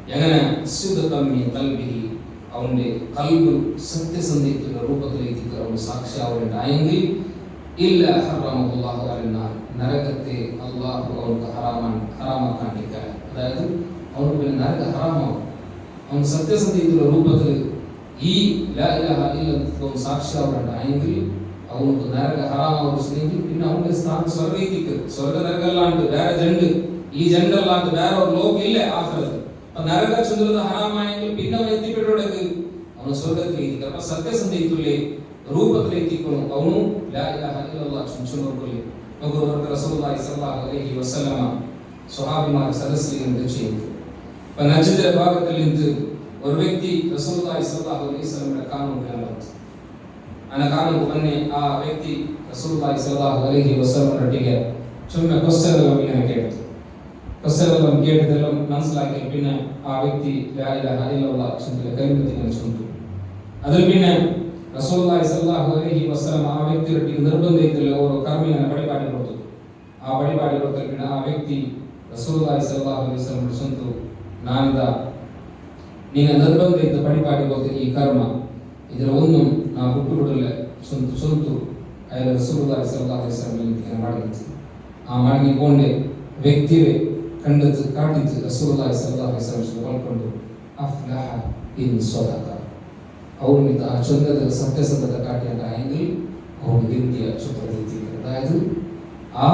എങ്ങനെ സിദ്ഖൻ മിൻ ഖൽബിഹി അവന്റെ കൽബ് സത്യസന്ധതയുള്ള രൂപത്തിലേക്ക് അവൻ സാക്ഷിയാവേണ്ടായെങ്കിൽ ഇല്ല ഹറമഹുല്ലാഹു അലന്നാർ നരകത്തെ അല്ലാഹു അവർക്ക് ഹറാമാക്കാൻ അതായത് അവർക്ക് പിന്നെ നരക ഹറാമാവും അവൻ സത്യസന്ധതയുള്ള രൂപത്തിൽ ഈ ലാ ഇലാഹ ഇല്ലല്ലാഹു സാക്ഷിയാവേണ്ടായെങ്കിൽ അവർക്ക് നരക ഹറാമാവുന്നെങ്കിൽ പിന്നെ അവന്റെ സ്ഥാനം സ്വർഗ്ഗത്തിലേക്ക് സ്വർഗ്ഗ നരകല്ലാണ്ട് വേറെ ജണ്ട് ഈ ജണ്ടല്ലാണ്ട് വേറെ ഒരു ലോകമില്ല ആഖിറത്ത് നരക ചൊല്ലുന്നത് ഹറാമായെങ്കിൽ പിന്നെ അവൻ എത്തിപ്പെട്ടോടേക്ക് അവന് സ്വർഗത്തിലേക്ക് അപ്പൊ സത്യസന്ധതയുള്ള രൂപത്തിലേക്ക് അവನು ലാ ഇലാഹ ഇല്ലല്ലാഹ് ചൊല്ലുമ്പോൾ നമുക്ക് റസൂലുള്ളാഹി സ്വല്ലല്ലാഹു അലൈഹി വസല്ലമ സ്വഹാബിമാർ സദസ്സിലിരുന്ന് ചെയ്തു അപ്പൊ നജ്ദിന്റെ ഭാഗത്തിൽ നിന്ന് ഒരു വ്യക്തി റസൂലുള്ളാഹി സ്വല്ലല്ലാഹു അലൈഹി വസല്ലമയുടെ കാണുകയാണ് അങ്ങനെ കാണുമ്പോൾ തന്നെ ആ വ്യക്തി റസൂലുള്ളാഹി സ്വല്ലല്ലാഹു അലൈഹി വസല്ലമയുടെ ചുമ്മാ ക്വസ്റ്റ്യൻ ഇങ്ങനെ കേട്ടു ക്വസ്റ്റ്യൻ കേട്ടതെല്ലാം മനസ്സിലാക്കി പിന്നെ ആ വ്യക്തി ലാ ഇലാഹ ഇല്ലല്ലാഹ് ചൊല്ലുക കലിമത്തിനെ ചൊല്ലുന്നു അതിൽ പിന്നെ റസൂലുള്ളാഹി സ്വല്ലല്ലാഹു അലൈഹി വസല്ലം ആ വ്യക്തിയുടെ നിർബന്ധത്തിലുള്ള ഒരു കർമ്മനെ പഠിപ്പാടി കൊടുത്തു ആ പഠിപ്പാടി കൊടുത്താൽ പിന്നെ ആ വ്യക്തി റസൂലുള്ളാഹി സ്വല്ലല്ലാഹു അലൈഹി വസല്ലം ചൊല്ലുന്നു നാനിതാ നിങ്ങൾ നിർബന്ധത്തെ പഠിപ്പാടി കൊടുത്ത ഈ കർമ്മ ഇതിലൊന്നും നാ വിട്ടുകൊടുല്ല ചൊല്ലുന്നു അയാൾ റസൂലുള്ളാഹി സ്വല്ലല്ലാഹു അലൈഹി വസല്ലം മടങ്ങി ആ മടങ്ങിക്കൊണ്ട് വ്യക്തിയെ കണ്ടെത്ത് കാട്ടിച്ച് റസൂലുള്ളാഹി സ്വല്ലല്ലാഹു അലൈഹി വസല്ലം പറഞ്ഞുകൊണ്ട് അഫ്ലഹ ഇൻ സ്വദഖ അവന് ആ ചൊല്ലത് സത്യസന്ധത കാട്ടിയാണെങ്കിൽ അവന് വ്യക്തിയ ചൊല്ലുക അതായത് ആ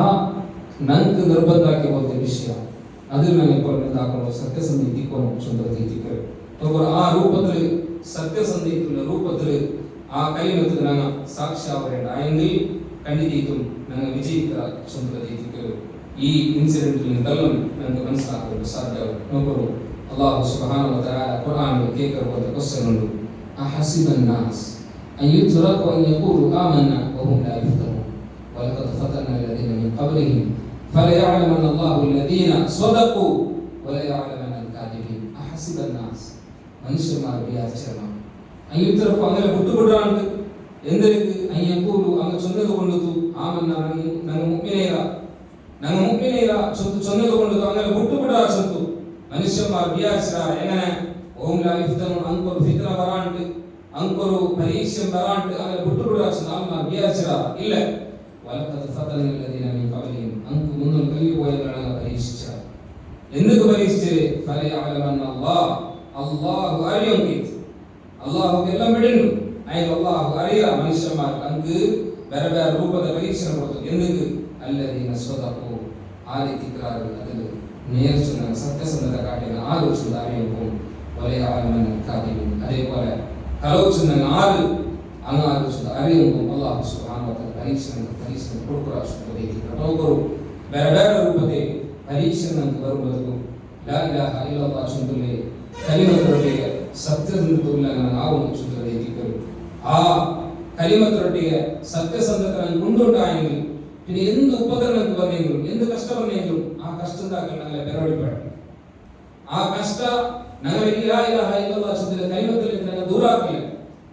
നമുക്ക് നിർബന്ധമാക്കി പോലത്തെ വിഷയം അതിൽ ഞങ്ങൾ ഇപ്പോൾ എന്താക്കണം സത്യസന്ധ ഇരിക്കണം ചൊല്ലുക ആ രൂപത്തിൽ ಸತ್ಯಸಂಧೆಯ ರೂಪದಲ್ಲಿ ಆ ಕಲಿಮತ್ತು ನಂಗೆ ಸಾಕ್ಷಿ ಅವರೇಂಡ ಆಯಂದಿಲ್ ಖಂಡಿತೀತು ನಂಗೆ ವಿಜಯಿತ ಚಂದ್ರದೀತಿಗೆ ಈ ಇನ್ಸಿಡೆಂಟ್ ನಂಗೆ ಮನಸ್ಸಾಗಲು ಸಾಧ್ಯ ನೋಕರು ಅಲ್ಲಾಹು ಸುಬ್ಹಾನಹು ವ ತಆಲಾ ಕುರ್ಆನ್ ಕೇಕರುವಂತ ಕ್ವೆಶ್ಚನ್ ಉಂಟು ಅಹಸಿಬನ್ ನಾಸ್ ಅನ್ ಯುತ್ರಕು ಅನ್ ಯಕೂಲು ಆಮನ್ನಾ ವಹುಂ ಲಾ ಯುಫ್ತನೂನ್ ವಲಕದ್ ಫತನ್ನ ಅಲ್ಲದೀನ ಮಿನ್ क़ब्लिहिम ಫಲಯಅಲಮನ್ನ ಅಲ್ಲಾಹು ಅಲ್ಲದೀನ ಸ್ವದಕು ವಲಯಅಲಮನ್ನ ಅಲ್-ಕಾದಿಬೀನ್ ಅಹಸಿಬನ್ ನಾಸ್ മനുഷ്യന്മാർ വിചാരിച്ചതാണ് അയ്യുത്തരപ്പ് അങ്ങനെ വിട്ടുകൊണ്ടാണ് എന്തിലേക്ക് അയ്യക്കൂലു അങ്ങ് ചൊന്നത് കൊണ്ടു ആമന്ന നങ്ങ മുഗ്മിനേര ചൊന്നത് കൊണ്ടു അങ്ങനെ വിട്ടുകൊണ്ടാ ചൊന്തു മനുഷ്യന്മാർ വിചാരിച്ച എങ്ങനെ ഓം ലാ യുഫ്തനൂൻ അങ്കൊരു ഫിത്ന വരാണ്ട് അങ്കൊരു പരീക്ഷ വരാണ്ട് അങ്ങനെ വിട്ടുകൊണ്ടാ ആൾമാർ വിചാരിച്ച ഇല്ല വലഖദ് ഫതന്ന അല്ലദീന മിൻ ഖബ്ലിഹിം അങ്ക് മുന്നും കഴിയുപോയവരാണ് പരീക്ഷിച്ച എന്തൊക്കെ പരീക്ഷിച്ചേ ഫലയഅലമന്ന അല്ലാഹു അറിയുകയും അല്ലാഹു എല്ലാം വിടുന്നു അയ്യ അല്ലാഹു അറിയ മനുഷ്യന്മാർ അങ്ങ് വേറെ വേറെ രൂപದ പരീക്ഷ കൊടുത്തു എന്തിക്ക് അല്ലദീന സ്വദഖു ആലിതിക്റാർ അതിൽ നേർച്ചുന്ന സത്യസന്ധത കാട്ടിന ആലോചന അറിയുമ്പോൾ വലയഅലമന്ന കാദിബീൻ അതേപോലെ കലോചന ആര് അങ്ങ് ആലോചന അറിയുമ്പോൾ അല്ലാഹു സുബ്ഹാനഹു വ തആല പരീക്ഷ കൊടുക്കുറാ വേറെ വേറെ രൂപത്തെ പരീക്ഷ നമുക്ക് വരുമ്പോൾ ലാ ഇലാഹ ഇല്ലല്ലാഹ് ചൊല്ലുന്നേ കലിമത്തുറട്ടിയ സത്യസന്ധതയുള്ള ആവും ചുദ്ധരയിക്കൽ ആ കലിമത്തുറട്ടിയ സത്യസന്ധത കൊണ്ടുണ്ടായെങ്കിൽ പിന്നെ എന്ത് ഉപകരണം വന്നെങ്കിലും എന്ത് കഷ്ടം വന്നെങ്കിലും ആ കഷ്ടം താക്കൾ ഞങ്ങളെ പെരവടിപ്പാട് ആ കഷ്ട ഞങ്ങളെ ലാ ഇലാഹ ഇല്ലല്ലാഹ് ചൊല്ലുന്ന കലിമത്തിൽ ഞങ്ങൾ ദൂരാക്കില്ല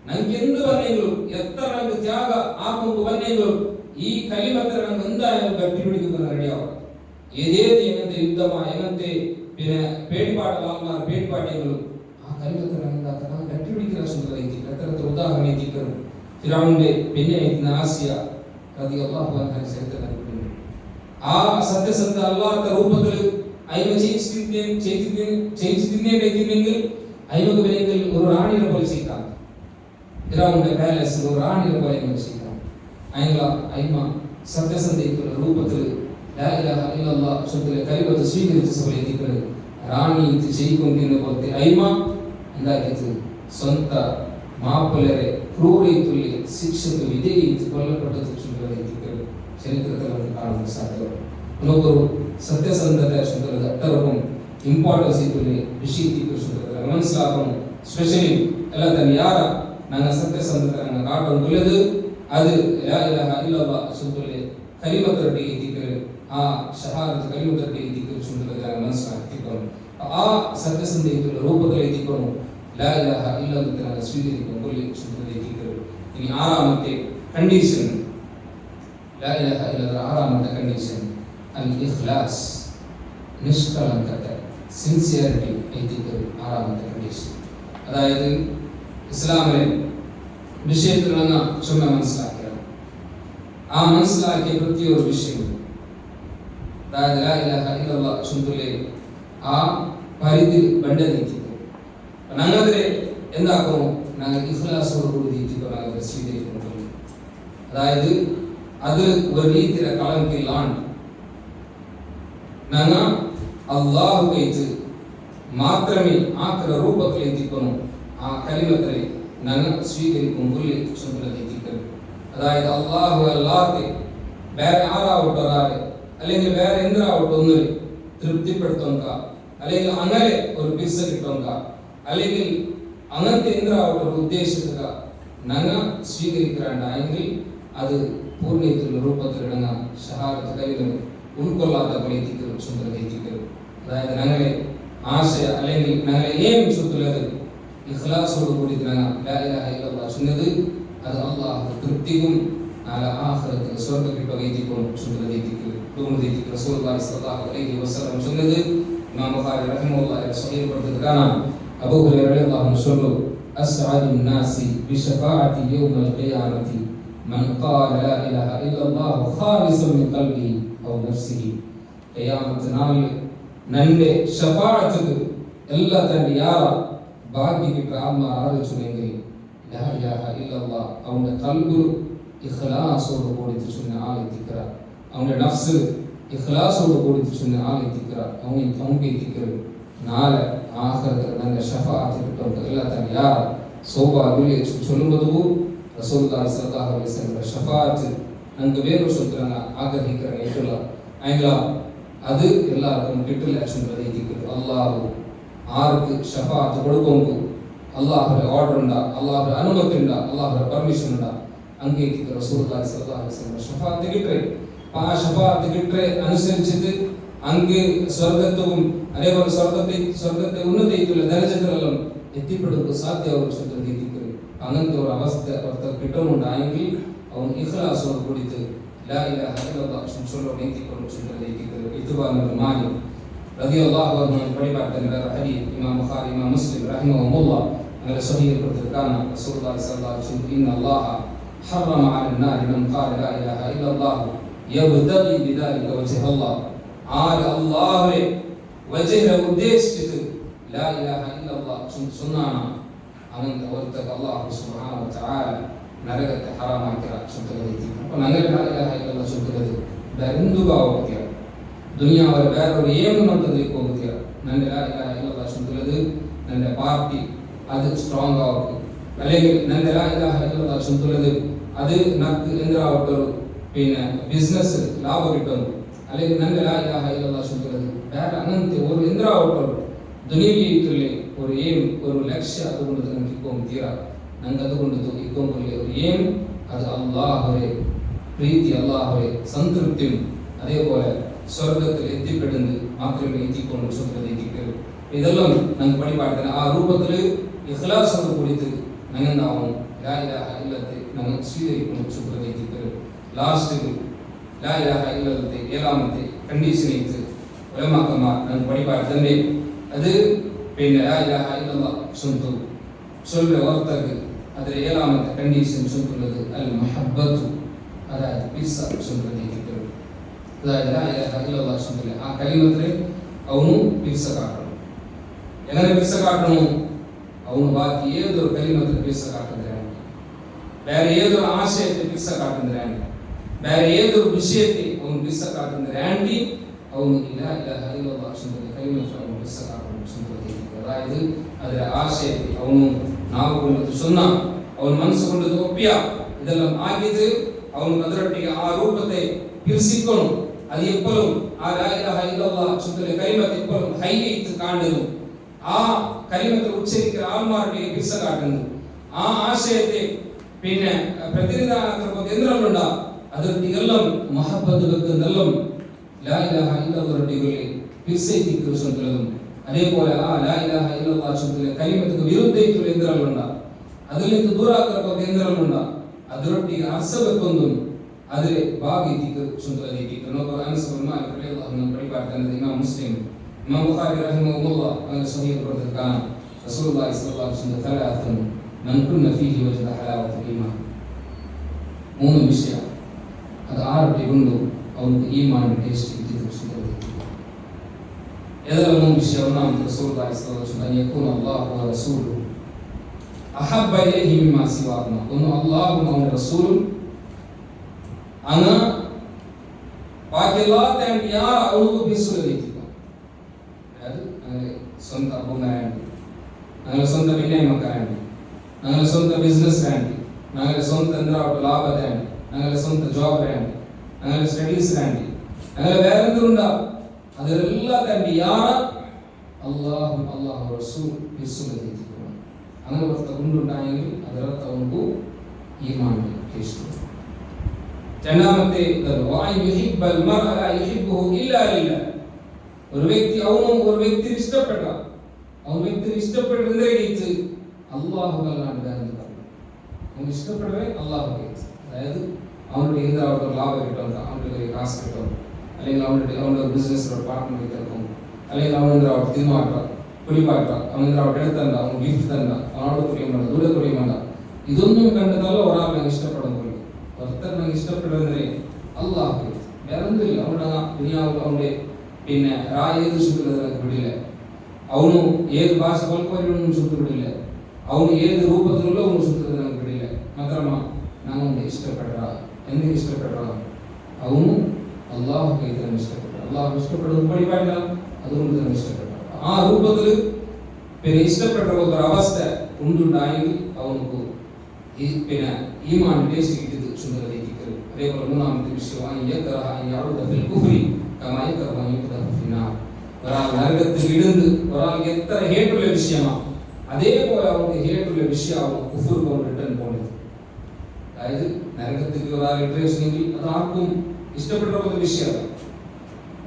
ഞങ്ങൾക്ക് എന്ത് വന്നെങ്കിലും എത്ര ഞങ്ങൾക്ക് ത്യാഗ ആക്കുമ്പ് വന്നെങ്കിലും ഈ കലിമത്തിൽ ഞങ്ങൾക്ക് എന്തായാലും കട്ടിപിടിക്കുന്ന റെഡിയാവും ഏതേത് എങ്ങനത്തെ യുദ്ധമാ എങ്ങനത്തെ പിന്നെ പേടിപ്പാടലാൾമാർ പേടിപ്പാട്ടിയങ്ങളും ആ കലിമത്തിൽ എന്താക്കണം കട്ടിപിടിക്കുന്ന ചുമതലയെത്തിക്കും അത്തരത്തിൽ ഉദാഹരണം എത്തിക്കണം ഫിറഔന്റെ പെണ്ണെത്തുന്ന ആസിയ റളിയല്ലാഹു അൻഹ ചരിത്രത്തിൽ ആ സത്യസന്ധ അല്ലാഹുവിന്റെ രൂപത്തിൽ അയ്യോ ചെയ്തിരുന്നെങ്കിൽ അയ്യോക്ക് വേണമെങ്കിൽ ഒരു റാണിയെ പോലെ ചെയ്യിക്കാം ഫിറഔന്റെ പാലസിൽ ഒരു റാണിയെ പോലെ ചെയ്യിക്കാം അയ്മ സത്യസന്ധതയുള്ള രൂപത്തിൽ ലാ ഇലാഹ ഇല്ലല്ലാഹ് ചൊല്ലുന്ന കലിമത്ത് സ്വീകരിച്ച സമയത്ത് റാണി ഇത് ചെയ്തുകൊണ്ടിരുന്ന പോലത്തെ അയ്മ എന്താക്കിയത് സ്വന്തം മാപ്പിളരെ ക്രൂരത്തുല്യ ശിക്ഷക്ക് വിധേയിച്ച് കൊല്ലപ്പെട്ടത് ചൊല്ലുന്ന ചരിത്രത്തിൽ നമുക്ക് കാണാൻ സാധ്യമാണ് നമുക്കൊരു സത്യസന്ധത ചൊല്ലുന്നത് അത്രക്കും ഇമ്പോർട്ടൻസ് ഇതുള്ള വിഷയത്തിക്ക് ചൊല്ലുന്നത് മനസ്സിലാക്കണം സ്പെഷ്യലി ಎಲ್ಲ തന്നെ ಯಾರ ನನ್ನ ಸತ್ಯಸಂಧತೆ ನನ್ನ ಕಾಟೊಂದುಳ್ಳದು ಅದು ಲಾ ಇಲಾಹ ಇಲ್ಲಲ್ಲಾಹ್ ಚೊಲ್ಲುಲೆ ಕಲಿಮತರೊಟ್ಟಿಗೆ ಇದ್ದಿಕ್ಕರು ಆ ಶಹಾದತ್ ಕಲಿಮತರೊಟ್ಟಿಗೆ ಇದ್ದಿಕ್ಕರು ಚೊಲ್ಲುವುದರ മനസ്സിലാക്കിಕೊಂಡು ಆ ಸತ್ಯಸಂಧತೆಯ ರೂಪದಲ್ಲಿ ಇದ್ದಿಕೊಂಡು ಲಾ ಇಲಾಹ ಇಲ್ಲಲ್ಲಾಹ್ ಸ್ವೀಕರಿಸಿಕೊಂಡು ಕೊಲ್ಲಿ ಚೊಲ್ಲುವುದೇ ಇದ್ದಿಕ್ಕರು ಇനി ಆರಾಮത്തെ ಕಂಡೀಷನ್ ಲಾ ಇಲಾಹ ಇಲ್ಲಲ್ಲಾಹ್ ಆರಾಮത്തെ ಕಂಡೀಷನ್ ಅಲ್ ಇಖ್ಲಾಸ್ നിഷ്കളങ്കത സിൻസിയറിറ്റി ഇദ്ദിക്കರು ആറാമത്തെ കണ്ടീഷൻ അതായത് ഇസ്ലാമിലെ വിഷയത്തിൽ നിന്ന് ചുമ മനസ്സിലാക്കണം ആ മനസ്സിലാക്കിയ പ്രത്യേക വിഷയം അതായത് ലാ ഇലാഹ ഇല്ലല്ലാഹ് ചൊല്ലുലെ ആ പരിധി ബന്ധനിക്കും ഞങ്ങളെ എന്താക്കും ഞങ്ങൾ ഇഖ്ലാസോട് കൂടി തീറ്റിക്കണം ഞങ്ങൾ സ്വീകരിക്കണം അതായത് അത് ഒരു രീതിയിലെ കളങ്കിലാണ് ഞങ്ങൾ അല്ലാഹു കൈത്ത് മാത്രമേ ആക്കര രൂപത്തിൽ എത്തിക്കണം ആ കലിമത്തെ ഞങ്ങൾ സ്വീകരിക്കുമ്പോൾ ചൊല്ലുന്നത് അതായത് അല്ലാഹു അല്ലാതെ വേറെ ആറാവട്ടൊരാളെ അല്ലെങ്കിൽ വേറെ എന്തിനാവട്ടെ ഒന്ന് തൃപ്തിപ്പെടുത്തുക അല്ലെങ്കിൽ അങ്ങനെ ഒരു പിസ്സ കിട്ടുക അല്ലെങ്കിൽ അങ്ങനത്തെ എന്തിനാവട്ടെ ഒരു ഉദ്ദേശിക്കുക ഞങ്ങൾ സ്വീകരിക്കാണ്ടായെങ്കിൽ അത് പൂർണ്ണത്തിലുള്ള രൂപത്തിൽ ഞങ്ങൾ ഷഹാദത്ത് കലിമ ഉൾക്കൊള്ളാത്ത പോലെ ചൊല്ലുന്നത് അതായത് ഞങ്ങളെ ആശയ അല്ലെങ്കിൽ ഞങ്ങളെ ഏം ചൊല്ലുന്നത് ഇഖ്ലാസോട് കൂടി ഞങ്ങൾ ലാ ഇലാഹ ഇല്ലല്ലാഹ് ചൊല്ലുന്നത് അത് അല്ലാഹു തൃപ്തിക്കും നാളെ ആഖിറത്തിൽ സ്വർഗ്ഗത്തിൽ പകർത്തിക്കും ചൊല്ലുന്നത് റസൂലുള്ളാഹി സ്വല്ലല്ലാഹു അലൈഹി വസല്ലം ചൊല്ലുന്നത് ഇമാം ബുഖാരി റഹിമഹുല്ലാഹി സ്വഹീഹ് പടുത്തത് കാണാം അബൂ ഹുറൈറ റളിയല്ലാഹു അൻഹു ചൊല്ലു അസ്അദുൻ നാസി ബിശഫാഅതി യൗമൽ ഖിയാമത്തി മൻ ഖാല ലാ ഇലാഹ ഇല്ലല്ലാഹു ഖാലിസൻ മിൻ ഖൽബിഹി ഔ നഫ്സിഹി ഖിയാമത്ത് നാളിൽ നന്റെ ഷഫാഅത്ത് എല്ലാ തന്റെ യാറ ഭാഗ്യപ്പെട്ട ആത്മാ ആലോചിച്ചുവെങ്കിൽ ലാ ഇലാഹ ഇല്ലല്ലാഹ് അവന്റെ ഖൽബ് ഇഖ്ലാസോട് കൂടി ചൊല്ലുന്ന ആളെ തിക്ര അവന്റെ നഫ്സ് ഇഖ്ലാസോട് കൂടി ചൊല്ലുന്ന ആളെ തിക്ര അവനെ എത്തിക്കരു നാളെ ആഖിറത്തിൽ തന്റെ ഷഫാഅത്ത് കിട്ടും എല്ലാ തന്റെ യാറ ಸೌಭಾಗ್ಯ ಚೊಲುಬದುವು ರಸೂಲುಲ್ಲಾಹಿ ಸಲ್ಲಲ್ಲಾಹು ಅಲೈಹಿ ವಸಲ್ಲಂ ஷஃபாத் ನಂಗೆ ಬೇರು சொல்றாங்க ஆகரிக்கிறாங்க ஏற்றல ஐங்களா அது எல்லாருக்கும் கிட்டல சொல்றதை திக்ரு அல்லாஹ் ஆருக்கு ஷஃபாத் கொடுக்கோங்கு அல்லாஹ்வுடைய ஆர்டர் உண்டா அல்லாஹ்வுடைய அனுமதி உண்டா அல்லாஹ்வுடைய பர்மிஷன் உண்டா அங்கே திக்ரு ரசூலுல்லாஹி சல்லல்லாஹு அலைஹி வஸல்லம் ஷஃபாத் கிட்டே ആ ഷഫാഅത്ത് കിട്ടേ അനുസരിച്ചിട്ട് അങ്ങ് സ്വർഗത്തും അതേപോലെ സ്വർഗത്തെ ഉന്നതിയുള്ള ദരജകളെല്ലാം എത്തിപ്പെടുക സാധ്യമാവും അങ്ങനത്തെ ഒരു അവസ്ഥ അവർക്ക് കിട്ടുന്നുണ്ടായെങ്കിൽ അവൻ ഇഖ്ലാസോട് കൂടിയിട്ട് ലാ ഇലാഹ ഇല്ലല്ലാഹ് ചൊല്ലോടെ എത്തിക്കൊള്ളും ഇതുവാനുള്ള മാലിക് റളിയല്ലാഹു അൻഹു പരിപാടിയുടെ ഹദീസ് ഇമാം ബുഖാരി ഇമാം മുസ്ലിം റഹിമഹുല്ലാഹ് അങ്ങനെ സ്വഹീഹ് കൊടുത്തിരിക്കാന റസൂലുള്ളാഹി സ്വല്ലല്ലാഹു അലൈഹി വസല്ലം ഇന്നല്ലാഹ ഹറമ അലൻ നാരി മൻ ഖാല ലാ ഇലാഹ ഇല്ലല്ലാഹ് യബ്തഗി ബിദാലിക വജ്ഹ അല്ലാഹ് ആര് അല്ലാഹുവെ വജ്ഹ ഉദ്ദേശിച്ചിട്ട് ലാ ഇലാഹ ഇല്ലല്ലാഹ് സുന്നാന അങ്ങനത്തെ ഓർത്തക്ക് അല്ലാഹു സുബ്ഹാനഹു വ തആല നരകത്തെ ഹറാമാക്കിയ ചൊല്ലുന്നത്. അപ്പോൾ അങ്ങനെ ലാ ഇലാഹ ഇല്ലല്ലാഹ് ചൊല്ലുന്നത് ബെന്തുകാ ಹೋಗ್ತೀಯ ದುನಿಯಾವರ ಬೇರೆಯವರು ಏನು ಅಂತಂದಕ್ಕೆ ಹೋಗ್ತೀಯ ನನ್ನ ലാ ഇലാഹ ഇല്ലല്ലാഹ് ചൊല്ലുന്നത് ನನ್ನ പാർട്ടി അത് സ്ട്രോങ് ആവും അല്ലെങ്കിൽ ನನ್ನ ലാ ഇലാഹ ഇല്ലല്ലാഹ് ചൊല്ലുന്നത് അത് നക്ക് എന്തിനാവട്ടൊരു പിന്നെ ബിസിനസ് ലാഭം കിട്ടുന്നു അല്ലെങ്കിൽ ನನ್ನ ലാ ഇലാഹ ഇല്ലല്ലാഹ് ചൊല്ലുന്നത് വേറെ അങ്ങനത്തെ ഒരു എന്തിനാവട്ടൊരു ദുനിയവിലെ ഒരു എയിം ഒരു ലക്ഷ്യം അതുകൊണ്ട് നമുക്ക് ഇപ്പം തീരാ ನಂಗೆ അതുകൊണ്ട് ഇപ്പം ഒരു എയിം അത് അല്ലാഹുവെ പ്രീതി അല്ലാഹുവെ സംതൃപ്തിയും അതേപോലെ സ്വർഗത്തിൽ എത്തിപ്പെടുന്നത് മാത്രമേ എത്തിക്കൊണ്ട് സ്വർഗത്തിൽ എത്തിക്കൂ. ഇതെല്ലാം നമുക്ക് പണിപാടുന്ന ആ രൂപത്തിൽ ഇഖ്ലാസോട് കൂടിയിട്ട് ഞങ്ങണ്ടാവും ലാ ഇലാഹ ഇല്ലല്ലാഹ് ഞങ്ങൾ സ്വീകരിക്കുന്നു സ്വർഗത്തിൽ എത്തിക്കൂ. ലാസ്റ്റ് ലാ ഇലാഹ ഇല്ലല്ലാഹ് ഏഴാമത്തെ കണ്ടീഷൻ ഇട്ട് ഉലമാക്കന്മാർ നമുക്ക് പണിപാടുന്നതിൻ്റെ അത് പിന്നെ ലാ ഇലാഹ ഇല്ലല്ലാഹ് சொல்ற வார்த்தைக்கு அதில் ஏழாமത്തെ கண்டிஷன் சொல்றது அல் மஹப்பத்து அதாவது பிஸ்ஸா சொல்றது இருக்கிறது. அதாவது லா இலாஹ இல்லல்லாஹ் சொல்றது ಆ ಕಲಿಮತ್ರೆ ಅವನು ಬಿರ್ಸ ಕಾಟணும். ಎങ്ങനെ ಬಿರ್ಸ ಕಾಟணும் ಅವನು ಬಾಕಿ ಏದೋ ಕಲಿಮತ್ರೆ ಬಿರ್ಸ ಕಾಟಿದ್ರೆ ಬೇರೆ ಏದೋ ಆಶಯಕ್ಕೆ ಬಿರ್ಸ ಕಾಟಿದ್ರೆ ಬೇರೆ ಏದೋ ವಿಷಯಕ್ಕೆ ಅವನು ಬಿರ್ಸ ಕಾಟಿದ್ರೆ ಆಂಟಿ ಅವನು ಲಾ ಇಲಾಹ ಇಲ್ಲல்லாஹ್ சொல்றது ಕಲಿಮತ್ರೆ ಅವನು ಬಿರ್ಸ ಕಾಟணும் சொல்றது. അതായത് ಅದರ ಆಶಯಕ್ಕೆ ಅವನು ನಾವು ಕೊಂಡದ್ದು ಸುನ್ನ ಅವನ ಮನಸ್ಸು ಕೊಂಡದ್ದು ಒಪ್ಪಿಯ ಇದೆಲ್ಲ ಆಗಿದ್ದು ಅವನು ಅದರೊಟ್ಟಿಗೆ ಆ ರೂಪತೆ ಇರಿಸಿಕೊಂಡು ಅದು ಎಪ್ಪಲು ಆ ಲಾ ಇಲಾಹ ಇಲ್ಲல்லாഹ್ ചൊല്ലുന്ന കലിമത്ത് എപ്പോഴും ഹൈലൈറ്റ് കാണുന്നു. ആ കലിമത്ത് ഉച്ചരിക്കുന്ന ആൾമാരുടെ പിസ കാട്ടുന്നു. ആ ആശയത്തെ പിന്നെ പ്രതിനിധാനത്തിനൊക്കെ എന്തെല്ലാം ಅದರೊಟ್ಟಿಗೆಲ್ಲಂ ಮಹಬ್ಬತ್ತು വെക്കുന്നെല്ലാം ലാ ഇലാഹ ഇല്ലല്ലാഹ് പിസൈത്തിക്ക് ചൊല്ലുന്നു. അതേപോലെ ആ ലാ ഇലാഹ ഇല്ലല്ലാഹ് ചൊല്ലുന്ന കലിമത്തുക്ക് വിരുദ്ധമായിട്ടുള്ള എന്തെല്ലാം അതിൽ നിന്ന് ദൂരാക്കുന്ന എന്തെല്ലാം ಅದರೊಟ್ಟಿಗೆ ಅರ್ಥ വെക്കുന്നു അതിൽ ഭാഗിക്ക് ചൊല്ലുന്നത്. നമുക്ക് അനസ് ഇബ്നു മാലിക് റളിയല്ലാഹു അൻഹു പഠിപ്പാക്കുന്നത് ഇമാം മുസ്ലിം ഇമാം ബുഖാരി റഹിമഹുല്ലാഹ് അങ്ങനെ സ്വഹീഹ് കൊടുത്തിരിക്കാൻ റസൂലുള്ളാഹി സ്വല്ലല്ലാഹു അലൈഹി വസല്ലം തലാത്തുൻ മൻ കുന്ന ഫീഹി വജദ ഹലാവത്തുൽ ഈമാൻ. മൂന്ന് വിഷയം അത് ആരുടെ കൊണ്ട് അവർക്ക് ഈമാൻ ടേസ്റ്റ് കിട്ടിയത് ചൊല്ലുന്നത്. ഏതെല്ലാം മൂന്ന് വിഷയം? ഒന്നാമത്തെ റസൂലുള്ളാഹി സ്വല്ലല്ലാഹു അലൈഹി വസല്ലം യകൂന അല്ലാഹു വ റസൂലുഹു അഹബ്ബ ഇലൈഹി മിമ്മാ സിവാഹുമ. ഒന്ന് അല്ലാഹുവും അവന്റെ റസൂലും അങ്ങ് ബാക്കി എല്ലാത്തിനും യാർ അവൾക്ക് പിസുലയിക്കുക. അതായത് അങ്ങനെ സ്വന്തം അപ്പുങ്ങാരാണ്ടി, ഞങ്ങളുടെ സ്വന്തം വിനയമക്കാരാണ്ടി, ഞങ്ങളുടെ സ്വന്തം ബിസിനസ് രാണ്ടി, ഞങ്ങളുടെ സ്വന്തം എന്താവട്ടെ ലാഭരാണ്ടി, ഞങ്ങളുടെ സ്വന്തം ജോബ് രാണ്ടി, ഞങ്ങളുടെ സ്റ്റഡീസ് രാണ്ടി, ഞങ്ങളുടെ വേറെ എന്തുണ്ടാവും അതിലെല്ലാത്തിനും യാർ അല്ലാഹു അല്ലാഹു റസൂൽ പിസുലയിക്കുക. അങ്ങനെ പുറത്ത് കൊണ്ടുണ്ടായെങ്കിൽ അതിലൊക്കെ അവർക്ക് ഈമാൻ ടേസ്റ്റ്. രണ്ടാമത്തെ ഒരു വ്യക്തി അവനും ഒരു വ്യക്തി ഇഷ്ടപ്പെട്ട അവൻ വ്യക്തി ഇഷ്ടപ്പെട്ടെന്ത് അള്ളാഹു അവൻ ഇഷ്ടപ്പെട്ടവേ അള്ളാഹു. അതായത് അവനുടെ എന്താവട്ടെ ലാഭം കിട്ടും, അവൻ്റെ കാശ് കിട്ടും, അല്ലെങ്കിൽ അവൻ്റെ ബിസിനസ്സിലൂടെ പാർട്ട്ണർ കിട്ടും, അല്ലെങ്കിൽ അവനെന്താവട്ടെ തിരുമാട്ട കുളിപ്പാട്ട അവനെന്താവട്ടെ എടുത്തണ്ട, അവൻ ഗിഫ്റ്റ് തണ്ട, അവനോട് കുറിയുമുണ്ട ദൂരെ കുറിയുമുണ്ട. ഇതൊന്നും കണ്ടതല്ല ഒരാൾ ഞാൻ ഇഷ്ടപ്പെടുന്നു. ഭർത്തനെ ഇഷ്ടപ്പെടുന്നതിനെ അള്ളാഹു വേറെന്തില്ല. അവിടെ ദുനിയാവ് അവന്റെ പിന്നെ ഏത് ചുറ്റുന്നത് വിടില്ല. അവನು ഏത് ഭാഷ പൽപ്പരിയൊന്നും ചുറ്റു വിടില്ല. ಅವನು ಏದು ರೂಪದಲ್ಲೂ ಅವನು ಸುತ್ತದ ನಮ್ಗೆ ಬಿಡಿಲ್ಲ. ಮಾತ್ರಮ್ಮ ನಾವು ಇಷ್ಟಪಡ್ರ ಎಂದಿಗೆ ಇಷ್ಟಪಡ್ರ ಅವನು ಅಲ್ಲಾಹ್ ಕೈತನ್ನು ಇಷ್ಟಪಡ್ರ. ಅಲ್ಲಾಹ್ ಇಷ್ಟಪಡೋದು ಪಡಿಪಾಡಿಲ್ಲ, അതുകൊണ്ട് ഇഷ്ടപ്പെട്ട ആ രൂപത്തിൽ പിന്നെ ഇഷ്ടപ്പെട്ട ഒരു അവസ്ഥ ഉണ്ടുണ്ടായെങ്കിൽ അവനക്ക് പിന്നെ ഈമാൻ ടേസ്റ്റ് കിട്ടിയത് ചുമതലയിട്ടിക്കരുത്. അതേപോലെ മൂന്നാമത്തെ വിഷയം ഒരാൾ നരകത്തിൽ ഇടുന്ന് ഒരാൾക്ക് എത്ര ഹേട്ടുള്ള വിഷയമാണ്, അതേപോലെ അവർക്ക് ഹേട്ടുള്ള വിഷയമാവും കുഫർ കൊണ്ട് റിട്ടേൺ പോകുന്നത്. അതായത് നരകത്തിൽ ഒരാൾ ഇട്ടേഷനെങ്കിൽ അത് ആർക്കും ഇഷ്ടപ്പെട്ട ഒരു വിഷയമാണ്,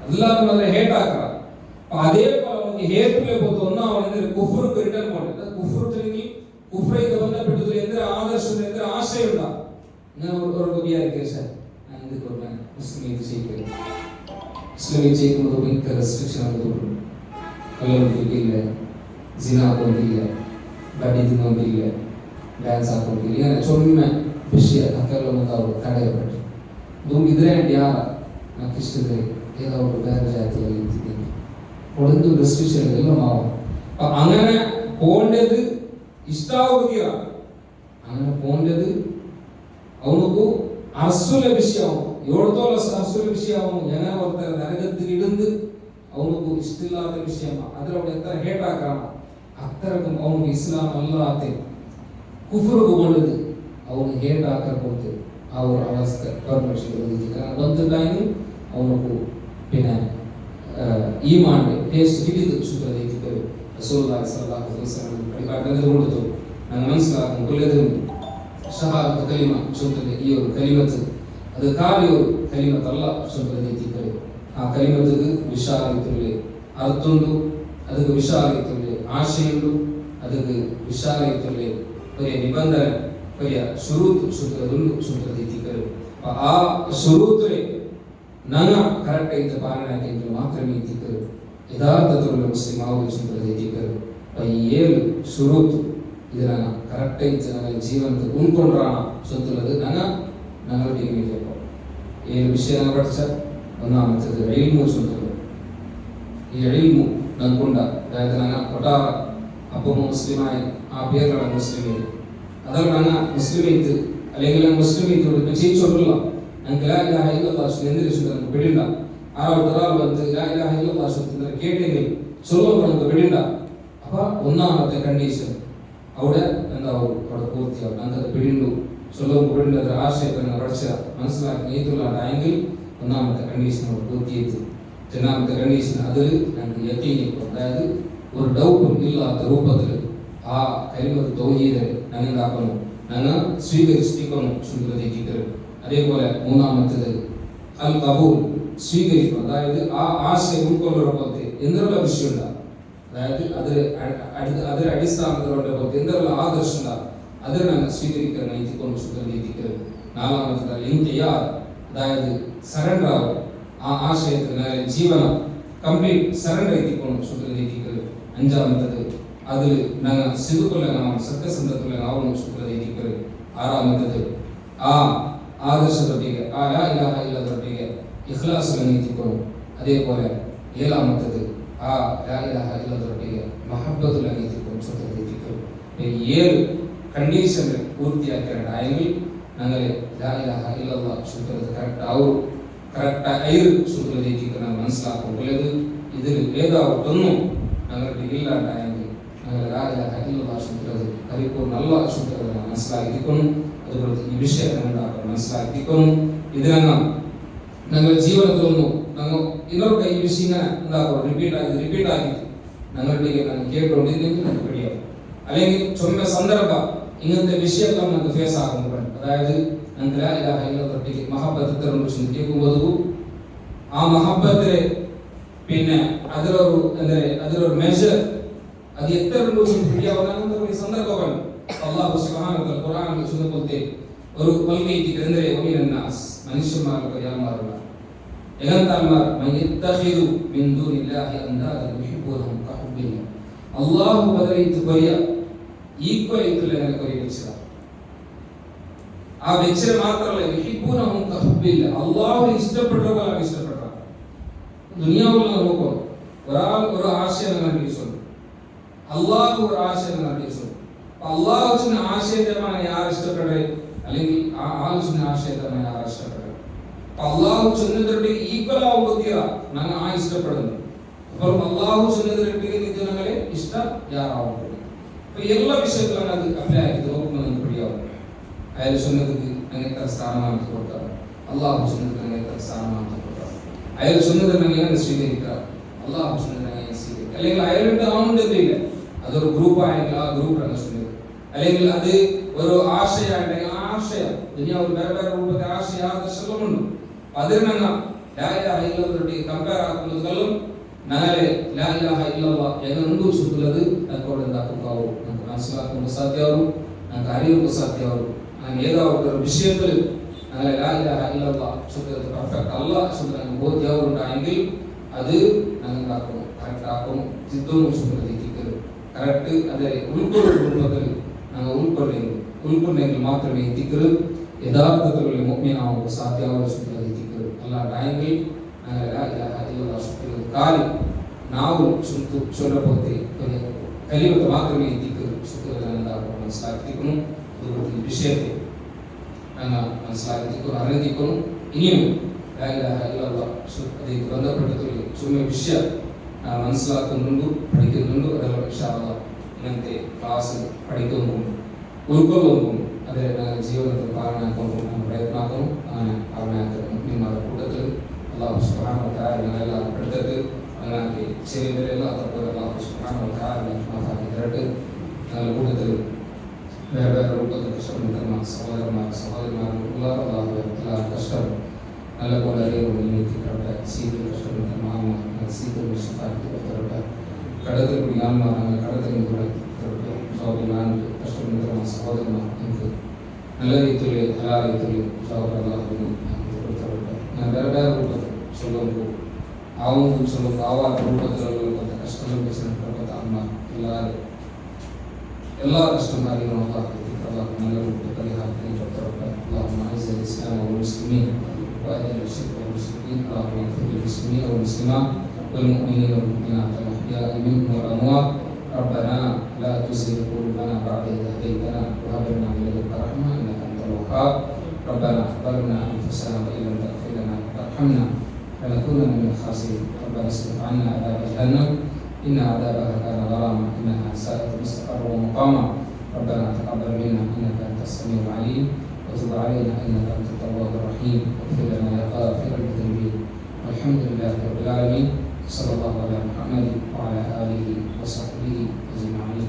എല്ലാവർക്കും അതിനെ ഹേട്ടാക്കണം. അപ്പൊ അതേപോലെ അവർക്ക് ഹേട്ടുള്ള പോലത്തെ ഒന്നാവുന്ന കുഫർക്ക് റിട്ടേൺ പോകുന്നത്. കുഫറില്ലെങ്കിൽ കുഫറേക്ക് ബന്ധപ്പെട്ടത് എന്തൊരു ആദർശം എന്തൊരു ആശയം ഉണ്ടാകും. ഞാൻ ഒരു വിചാരിക്കാം ഞാൻ ഇത് കൊടുക്കാൻ മുസ്ലിം ചെയ്യിക്കുന്നത് ഭയങ്കര റെസ്ട്രിക്ഷൻ ആണ് തോന്നുന്നു. കല്ലുകൊണ്ടില്ല, ജിനാക്കൊണ്ടില്ല, ബഡി തിന്നോണ്ടില്ല, ഡാൻസ് ആക്കൊണ്ടില്ല, ഇങ്ങനെ ചൊമ്മ വിഷയ അക്കെല്ലാം തടയപ്പെട്ടു. അതുകൊണ്ട് ഇതിനായിട്ട് യാറ నాకు ഇഷ്ടത്തെ ഏതോ ഒരു വേറെ ജാതിയിൽ ഒടുന്തു റെസ്ട്രിക്ഷൻ എല്ലാം ആവും. അപ്പൊ അങ്ങനെ പോണ്ടത് ഇഷ്ടാവുകയാണ്. അങ്ങനെ പോണ്ടത് അവനക്ക് അസുല വിഷയമാവും. എവിടത്തോളം അസുല വിഷയമാവും. എങ്ങനെ ഓർത്ത നരകത്തിൽ ഇടുന്ന് അവനക്ക് ഇഷ്ടമില്ലാത്ത വിഷയമാണ്. അതിലവിടെ എത്ര ഹേട്ടാക്കണം അത്രക്കും അവനക്ക് ഇസ്ലാം അല്ലാത്ത കുഫറുക്ക് കൊണ്ടത് അവന് ഹേട്ടാക്കാൻ കൊടുത്ത് ആ ഒരു അവസ്ഥ ಬಂದಿದ್ದಾಗಿ ಅವನು പിന്നെ ഈമാന്റെ ടേസ്റ്റ് കിട്ടിയത് ശുദ്ധീകരിക്കുക. റസൂലുള്ളാഹി സ്വല്ലല്ലാഹു അലൈഹി വസല്ലം പരിപാടികൾ കൊടുത്തു. നമ്മൾ മനസ്സിലാക്കും കൊല്ലതും ഷഹാദത്ത് കലിമ ചൊല്ലുന്ന ഈ ഒരു കലിമത്ത് അത് കാലിയ ഒരു കലിമത്ത് അല്ല ശുദ്ധീകരിക്കുക. ആ കലിമത്തിന് വിശാലത്തുള്ള അർത്ഥമുണ്ട്, ಅದಕ್ಕೆ ವಿಶಾಲತೆಯ ಆಶೆಯುಂಟು, ಅದಕ್ಕೆ ವಿಶಾಲತೆಯ ഒരു നിബന്ധന ഒരു ശുറൂത്ത് ശുദ്ധതുണ്ട് ശുദ്ധീകരിക്കുക. ആ ശുറൂത്തിലെ നങ്ങ കറക്റ്റായിട്ട് പാലനാക്കിയെങ്കിൽ മാത്രമേ എത്തിക്കരു യഥാർത്ഥത്തിലുള്ള മുസ്ലിം ആവശ്യം എത്തിക്കരു. ഈ 7 ಶುರೂತು ಇದನ್ನ ಕರೆಕ್ಟಾಗಿ ನಮ್ಮ ಜೀವನದ ಉಂಡ್ಕೊಂಡ್ರಾಣ ಸೊಂತುള്ളത് ഞങ്ങളുടെ ടീമിലേക്ക് 7 വിഷയം പഠിച്ച ഒന്നാമത്തേത് ഇൽമു സൊന്തulu. ഈ ഇൽമു നങ്കുണ്ട അതായത് ഞങ്ങൾ ഒട്ടാറ അപ്പം മുസ്ലിമായി ആ പേരുള്ള മുസ്ലിമേ അതാണ് ഞങ്ങൾ മുസ്ലിമേത്ത് അല്ലെങ്കിൽ മുസ്ലിമേത്തോട് ചെയ്യിച്ചോട്ടുള്ള ഞങ്ങൾക്ക് ലാ ഇലാഹ ഇല്ലല്ലാഹ് എന്തിനു നമുക്ക് പിടിണ്ട. ഒരാൾ വന്ന് ലാ ഇലാഹ ഇല്ലല്ലാഹ് കേട്ടെങ്കിൽ ചൊല്ലുമ്പോൾ നമുക്ക് പിടിണ്ട. അപ്പൊ ഒന്നാമത്തെ കണ്ടീഷൻ അവിടെ എന്താവും, അവിടെ പൂർത്തിയാവും. ഞങ്ങൾക്ക് പിടിണ്ടു ചൊല്ലുമ്പോൾ പിടിണ്ട ആശയത്തെ പഠിച്ച മനസ്സിലാക്കി നീത്തുള്ളതായെങ്കിൽ ഒന്നാമത്തെ കണ്ടീഷൻ അവിടെ പൂർത്തിയെത്തി. രണ്ടാമത്തെ കണ്ടീഷൻ അതിൽ ഞങ്ങൾക്ക് യക്കീനിക്കും, അതായത് ഒരു ഡൗട്ടും ഇല്ലാത്ത രൂപത്തിൽ ആ കലിമത്ത് തൗഹീദിനെ ഞങ്ങൾ എന്താക്കണം, ഞങ്ങൾ സ്വീകരിച്ചിരിക്കണം ശുദ്ധീകരിക്കരുത്. അതേപോലെ മൂന്നാമത്തേത് അൽ ഖബൂൽ സ്വീകരിക്കും, അതായത് ആ ആശയം ഉൾക്കൊള്ളുമ്പോഴത്തെ എന്തെല്ലാം വിഷയം ഉണ്ടാകും, അതായത് അതിന്റെ അടിസ്ഥാനത്തിലുള്ള എന്തെല്ലാം ആദർശം ഉണ്ടാകും അതിനെ ഞങ്ങൾ സ്വീകരിക്കാൻ എത്തിക്കൊണ്ട് ശുദ്ധീകരിക്കരുത്. നാലാമത്തേത് ഇൻതിയാർ, അതായത് സറണ്ടർ ആവും, ആ ആശയത്തിന് ജീവനം കംപ്ലീറ്റ് സറണ്ടർ എത്തിക്കൊണ്ട് ശുദ്ധീകരിക്കരുത്. അഞ്ചാമത്തേത് അതിൽ ഞങ്ങൾ സിദുക്കുള്ളനാവും സത്യസന്ധത്തുള്ളനാവും ശുദ്ധീകരിക്കരുത്. ആറാമത്തേത് ആ ആദർശത്തൊട്ടിಗೆ ಆ ಲಾ ಇಲಾಹ ಇಲ್ಲದೊಟ್ಟಿಗೆ ಇಖ್ಲಾಸನ್ನು ಎತ್ತಿಕೊಂಡು. അതേപോലെ ഏഴാമത്തേത് ആ ലാ ഇലാഹ ഇല്ലദൊട്ടിಗೆ മഹബ്ബത്തുలను എത്തിക്കൊണ്ട് ശുദ്ധീകരിക്കരുത്. ഈ 7 കണ്ടീഷനുകൾ പൂർത്തിയാക്കേണ്ടതായെങ്കിൽ ഞങ്ങൾ ലാ ഇലാഹ ഇല്ലല്ലാഹ് ശുദ്ധീകരിക്കുന്നത് കറക്റ്റായി ശുദ്ധീകരിക്കണം മനസ്സിലാക്കുന്നത്. ഇതിൽ ഏതാവട്ടൊന്നും ഞങ്ങൾക്ക് ഇല്ലാണ്ടായെങ്കിൽ ഞങ്ങൾ ലാ ഇലാഹ ഇല്ലല്ലാഹ് ശുദ്ധീകരിക്കുന്നത് പരിപൂർണ്ണ അല്ല ശുദ്ധീകരിക്കണം മനസ്സിലാക്കിക്കൊണ്ട് അതുപോലെ ഈ വിഷയത്തെ ഉണ്ടാക്കണം മനസ്സിലാക്കിക്കൊണ്ട് ഇതിനങ്ങ ഞങ്ങളുടെ ജീവിതത്തിലൊന്നും ഞങ്ങൾ ഇന്നൊക്കെ ഈ വിഷയം ഇങ്ങനെ എന്താക്കും റിപ്പീറ്റ് ആക്കി ഞങ്ങളുടെ ഞങ്ങൾ കേട്ടുകൊണ്ടിരുന്നെങ്കിൽ ഞങ്ങൾക്ക് പിടിയാവും. അല്ലെങ്കിൽ ചുമ സന്ദർഭം ഇങ്ങനത്തെ വിഷയങ്ങൾ ഞങ്ങൾക്ക് ഫേസ് ആകുമ്പോൾ, അതായത് ഞങ്ങൾക്ക് ലാ ഇലാഹ ഇല്ലല്ലാഹ് മഹബ്ബത്ത് ചിന്തിക്കുമ്പോൾ ആ മഹബ്ബത്തിലെ പിന്നെ അതിലൊരു മെഷർ അത് എത്ര പിടിയാവുന്ന സന്ദർഭമാണ്. അല്ലാഹു സുബ്ഹാനഹു വ തആല ഖുർആനിൽ ചൊല്ലുമ്പോഴത്തെ ഒരു വൽഗൈതി ഗ്രന്ഥരെ ഒമിനന്നാസ് മനുഷ്യന്മാർക്ക് യാമാറുള്ള എങ്ങനത്താൽമാർ മയത്തഖിദു മിൻ ദൂനില്ലാഹി അൻദാദൻ യുഹിബ്ബൂനഹും കഹുബ്ബില്ലാഹ്. അല്ലാഹു ബദലൈത്ത് കൊറിയ ഈക്വലൈത്തുള്ള കൊറിയ വെച്ചത ആ വെച്ചത് മാത്രമല്ല യുഹിബ്ബൂനഹും കഹുബ്ബില്ലാഹ് അല്ലാഹു ഇഷ്ടപ്പെട്ടവരാണ് ഇഷ്ടപ്പെട്ട ദുനിയാവിൽ നോക്കോ ഒരാൾ ഒരു ആശയം കണ്ടിട്ടുണ്ട്, അല്ലാഹു ഒരു ആശയം കണ്ടിട്ടുണ്ട്. അള്ളാഹുവിന്റെ ആശയമാണ് യാർ ഇഷ്ടപ്പെട്ടത്, അല്ലെങ്കിൽ ആ ആളുടെ ആശയത്താണ് യാർ ഇഷ്ടപ്പെട്ടത്. അള്ളാഹു ചെന്നതിന്റെ ഈക്വൽ ആവുമ്പോഴത്തേക്കാ ഞങ്ങൾ ആ ഇഷ്ടപ്പെടുന്നു. അപ്പോൾ അള്ളാഹു ചെന്നതിന്റെ ഞങ്ങളെ ഇഷ്ടം യാറാവുന്നത്. எல்லா விஷயத்திலும் அது அப்ளை ஆகிது நோக்கம் படியாகும். அயல் சொன்னதுக்கு நாங்கள் எத்தனை ஸ்தானமானத்தை கொடுத்தாரு, அல்லாஹ் சொன்னதுக்கு நாங்கள் எத்தனை ஸ்தானமானத்தை கொடுத்தாரு. அயல் சொன்னது நாங்கள் என்ன സ്വീകരിക്കാം, അള്ളാഹു சொன்னது நாங்கள் സ്വീകരിക്കാം. അല്ലെങ്കിൽ അയലിട്ട് ആവുന്നത് ഇല്ല, അതൊരു ഗ്രൂപ്പ് ആയെങ്കിൽ ആ ഗ്രൂപ്പ് ആണ് சொன்னது. അല്ലെങ്കിൽ അത് ഒരു ആശയമാണെങ്കിൽ ആ ആശയം ദുനിയാവിൽ വേറെ വേറെ രൂപത്തെ ആശയ ആദർശങ്ങളുണ്ട്. അതിൽ ഞങ്ങൾ ലാ ഇലാഹ ഇല്ലല്ലാഹുമായി കമ്പയർ ആക്കുന്നതും നാളെ ലാ ഇലാഹ ഇല്ലല്ലാഹ് എന്നൊന്നും ചൊല്ലുന്നത് നമുക്ക് എന്താക്കാവൂ, നമുക്ക് മനസ്സിലാക്കാൻ സാധ്യമാവും, നമുക്ക് അറിയാൻ സാധ്യമാവും. അങ്ങനെ ഏതാവട്ടെ ഒരു വിഷയത്തിൽ നാളെ ലാ ഇലാഹ ഇല്ലല്ലാഹ് ചൊല്ലുന്നത് പെർഫെക്റ്റ് അല്ലാഹ് ചൊല്ലുന്നത് ബോധ്യമാവുണ്ടായെങ്കിൽ അത് ഞങ്ങൾ എന്താക്കും, കറക്റ്റ് ആക്കും. ചിന്തവും ചൊല്ലുന്നത് കറക്റ്റ് അതെ ഉൾക്കൊള്ളുന്നതിൽ ഞങ്ങൾ ഉൾക്കൊണ്ടെങ്കിൽ മാത്രമേ എത്തിക്കരു യഥാർത്ഥത്തിലുള്ള മുഅ്മിനാവുക സാധ്യമാവുക ചൊല്ലുന്നത് എത്തിക്കരു. അല്ലാണ്ടായെങ്കിൽ ഞങ്ങൾ ലാ ഇലാഹ ഇല്ലല്ലാഹ് ചൊല്ലുന്നത് കാലി ನಾವು ಚೊಲ್ಲಬಹುದು ಕಲಿಯುವುದು ಮಾತ್ರವೇ ಇದ್ದಿದ್ದು ಸುಖಗಳನ್ನು മനസ്സിലാക്കിയിരിക്കുന്നു. അതുകൊണ്ട് വിഷയത്തെ ഞങ്ങൾ മനസ്സിലാക്കിയിരിക്കുന്നു, അറിഞ്ഞിരിക്കുന്നു. ഇനിയും ലാ ഇലാഹ ഇല്ലല്ലാഹ് അതിൽ ബന്ധപ്പെട്ടിട്ടുള്ള ചുമ്മാ വിഷയം മനസ്സിലാക്കുന്നുണ്ട്, പഠിക്കുന്നുണ്ട്. അതെല്ലാം ഇൻഷാ അല്ലാഹ് ഇങ്ങനത്തെ ക്ലാസ് പഠിക്കുന്നു, ഉൾക്കൊള്ളുന്നു. അത് ജീവിതത്തിൽ പാലനാക്കുന്നു, പ്രയത്നാക്കുന്നു. അങ്ങനെ പാലനാക്കുന്നു. നിങ്ങളുടെ കൂട്ടത്തിൽ അല്ലാഹു സുബ്ഹാനഹു വ തആല ഞങ്ങളെല്ലാം എടുത്തിട്ട് അങ്ങനെ ചെയ്യുന്നവരെല്ലാം അതുപോലെ അല്ലാഹു സുബ്ഹാനഹു വ തആല മാതാക്കി തരട്ടെ. ഞങ്ങളുടെ കൂട്ടത്തിൽ വേറെ വേറെ രൂപത്തിൽ കഷ്ടപ്പെടുന്ന സഹോദരന്മാരും അല്ലാഹു എല്ലാ കഷ്ടം നല്ലപോലെ അറിയുന്നതിനെ സീറ്റിൽ കഷ്ടപ്പെടുന്ന മാന്മാർ സീറ്റിൽ വിശ്വസാക്കി തരട്ടെ. കടത്തിൽ കൂടി ആന്മാർ അങ്ങനെ കടത്തിൽ കൂടെ തരട്ടെ. കഷ്ടപ്പെടുന്ന സഹോദരന്മാർ എനിക്ക് നല്ല രീതിയിൽ എല്ലാ രീതിയിലും അല്ലാഹുവിനെ തരട്ടെ. ഞാൻ വേറെ വേറെ രൂപത്തിൽ ചൊല്ലുമ്പോൾ ആവും ചൊല്ലും ആവാൻ രൂപത്തിലുള്ള കഷ്ടങ്ങൾ വെച്ചിട്ടുള്ള അമ്മ എല്ലാ കഷ്ടകാരികളും നല്ല രൂപത്തിൽ പരിഹാരത്തിന് തരട്ടെ. اللهم اعز الاسلام والمسلمين واذل الشرك والمشركين. اللهم اغفر للمسلمين والمسلمات والمؤمنين والمؤمنات الاحياء منهم والاموات. ربنا لا تزغ قلوبنا بعد إذ هديتنا وهب لنا من لدنك رحمة انك انت الوهاب. ربنا ظلمنا انفسنا وان لم تغفر لنا وترحمنا لنكونن من الخاسرين. ربنا اصرف عنا عذاب جهنم إن عذابها كان غراما إنها ساءت مستقرا ومقاما. ربنا تقبل منا إنك أنت السميع العليم وتب علينا إنك أنت التواب الرحيم واغفر لنا يا غافر الذنوب. والحمد لله رب العالمين. صلى الله على محمد وعلى آله وصحبه أجمعين.